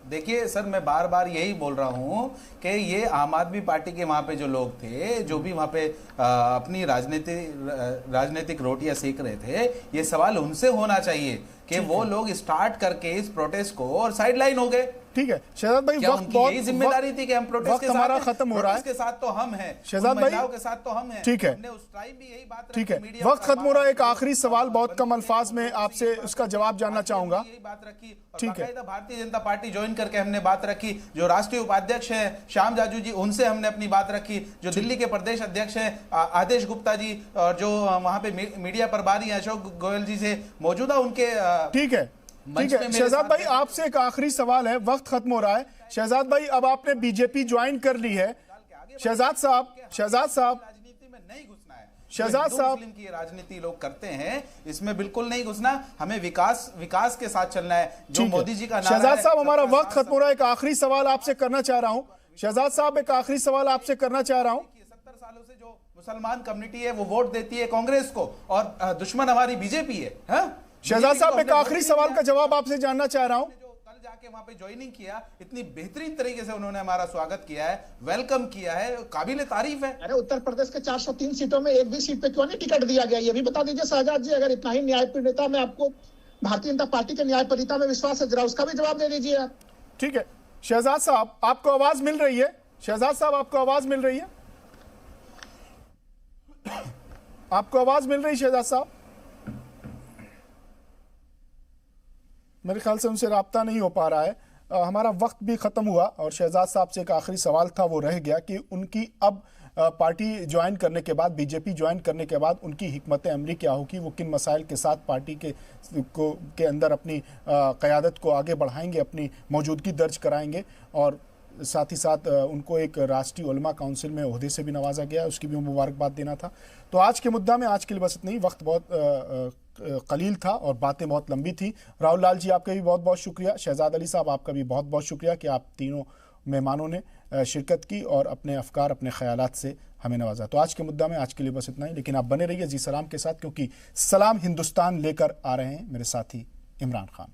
देखिए सर, मैं बार बार यही बोल रहा हूं कि ये आम आदमी पार्टी के वहां पे जो लोग थे, जो भी वहां पे अपनी राजनीतिक रोटियां सेक रहे थे, ये सवाल उनसे होना चाहिए कि वो लोग स्टार्ट करके इस प्रोटेस्ट को और साइडलाइन हो गए। ठीक है शहजाद भाई, वक्त बहुत जिम्मेदारी थी कि हम प्रोटेस्ट के हमारा खत्म हो रहा है, के साथ तो हम हैं, शहजाद भाई के साथ तो हम हैं। ठीक है, हमने उस टाइम भी यही बात, ठीक है, वक्त खत्म हो रहा है। एक आखिरी सवाल बहुत कम अल्फाज में आपसे उसका जवाब जानना चाहूंगा। यही बात रखी, ठीक है, भारतीय जनता पार्टी ज्वाइन करके हमने बात रखी, जो राष्ट्रीय उपाध्यक्ष हैं श्याम जाजू जी, उनसे हमने अपनी बात रखी, जो दिल्ली के प्रदेश अध्यक्ष हैं आदेश गुप्ता जी, और जो वहां पे मीडिया प्रभारी अशोक गोयल जी से मौजूदा उनके। ठीक है, ठीक है शहजाद भाई, आपसे एक आखिरी सवाल है, वक्त खत्म हो रहा है। शहजाद भाई, अब आपने बीजेपी ज्वाइन कर ली है। शहजाद साहब राजनीति में नहीं घुसना है। शहजाद साहब शहजाद साहब, हमारा वक्त खत्म हो रहा है। एक आखिरी सवाल आपसे करना चाह रहा हूं। शहजाद साहब, एक आखिरी सवाल आपसे करना चाह रहा हूं। 70 सालों से जो मुसलमान कम्युनिटी है वो वोट देती है कांग्रेस को, और दुश्मन हमारी बीजेपी है। शहजाद साहब, एक आखिरी सवाल का जवाब आपसे जानना चाह रहा हूं। कल जाके वहां पे ज्वाइनिंग किया, इतनी बेहतरीन तरीके से उन्होंने हमारा स्वागत किया है, वेलकम किया है, काबिल तारीफ है। अरे उत्तर प्रदेश के 403 सीटों में एक भी सीट पे क्यों नहीं टिकट दिया गया, ये भी बता दीजिए शहजाद जी। अगर इतना ही न्यायप्रियता में आपको भारतीय जनता पार्टी के न्यायप्रियता में विश्वास है, जरा उसका भी जवाब दे दीजिए आप। ठीक है शहजाद साहब, आपको आवाज मिल रही है? शहजाद साहब, आपको आवाज मिल रही है? आपको आवाज मिल रही शहजाद साहब? मेरे ख्याल से उनसे राब्ता नहीं हो पा रहा है। हमारा वक्त भी ख़त्म हुआ और शहजाद साहब से एक आखिरी सवाल था, वो रह गया कि उनकी अब पार्टी ज्वाइन करने के बाद, बीजेपी ज्वाइन करने के बाद उनकी हिकमत अमली क्या होगी, वो किन मसाइल के साथ पार्टी के अंदर अपनी क़यादत को आगे बढ़ाएंगे, अपनी मौजूदगी दर्ज कराएंगे, और साथ ही साथ उनको एक राष्ट्रीय उलमा काउंसिल में ओहदे से भी नवाजा गया, उसकी भी मुबारकबाद देना था। तो आज के मुद्दा में आज के लिए बस इतना ही। वक्त बहुत कलील था और बातें बहुत लंबी थी। राहुल लाल जी, आपका भी बहुत बहुत शुक्रिया। शहजाद अली साहब, आपका भी बहुत बहुत शुक्रिया कि आप तीनों मेहमानों ने शिरकत की और अपने अफकार, अपने ख्यालात से हमें नवाजा। तो आज के मुद्दा में आज के लिए बस इतना ही, लेकिन आप बने रहिए जी सलाम के साथ, क्योंकि सलाम हिंदुस्तान लेकर आ रहे हैं मेरे साथी इमरान खान।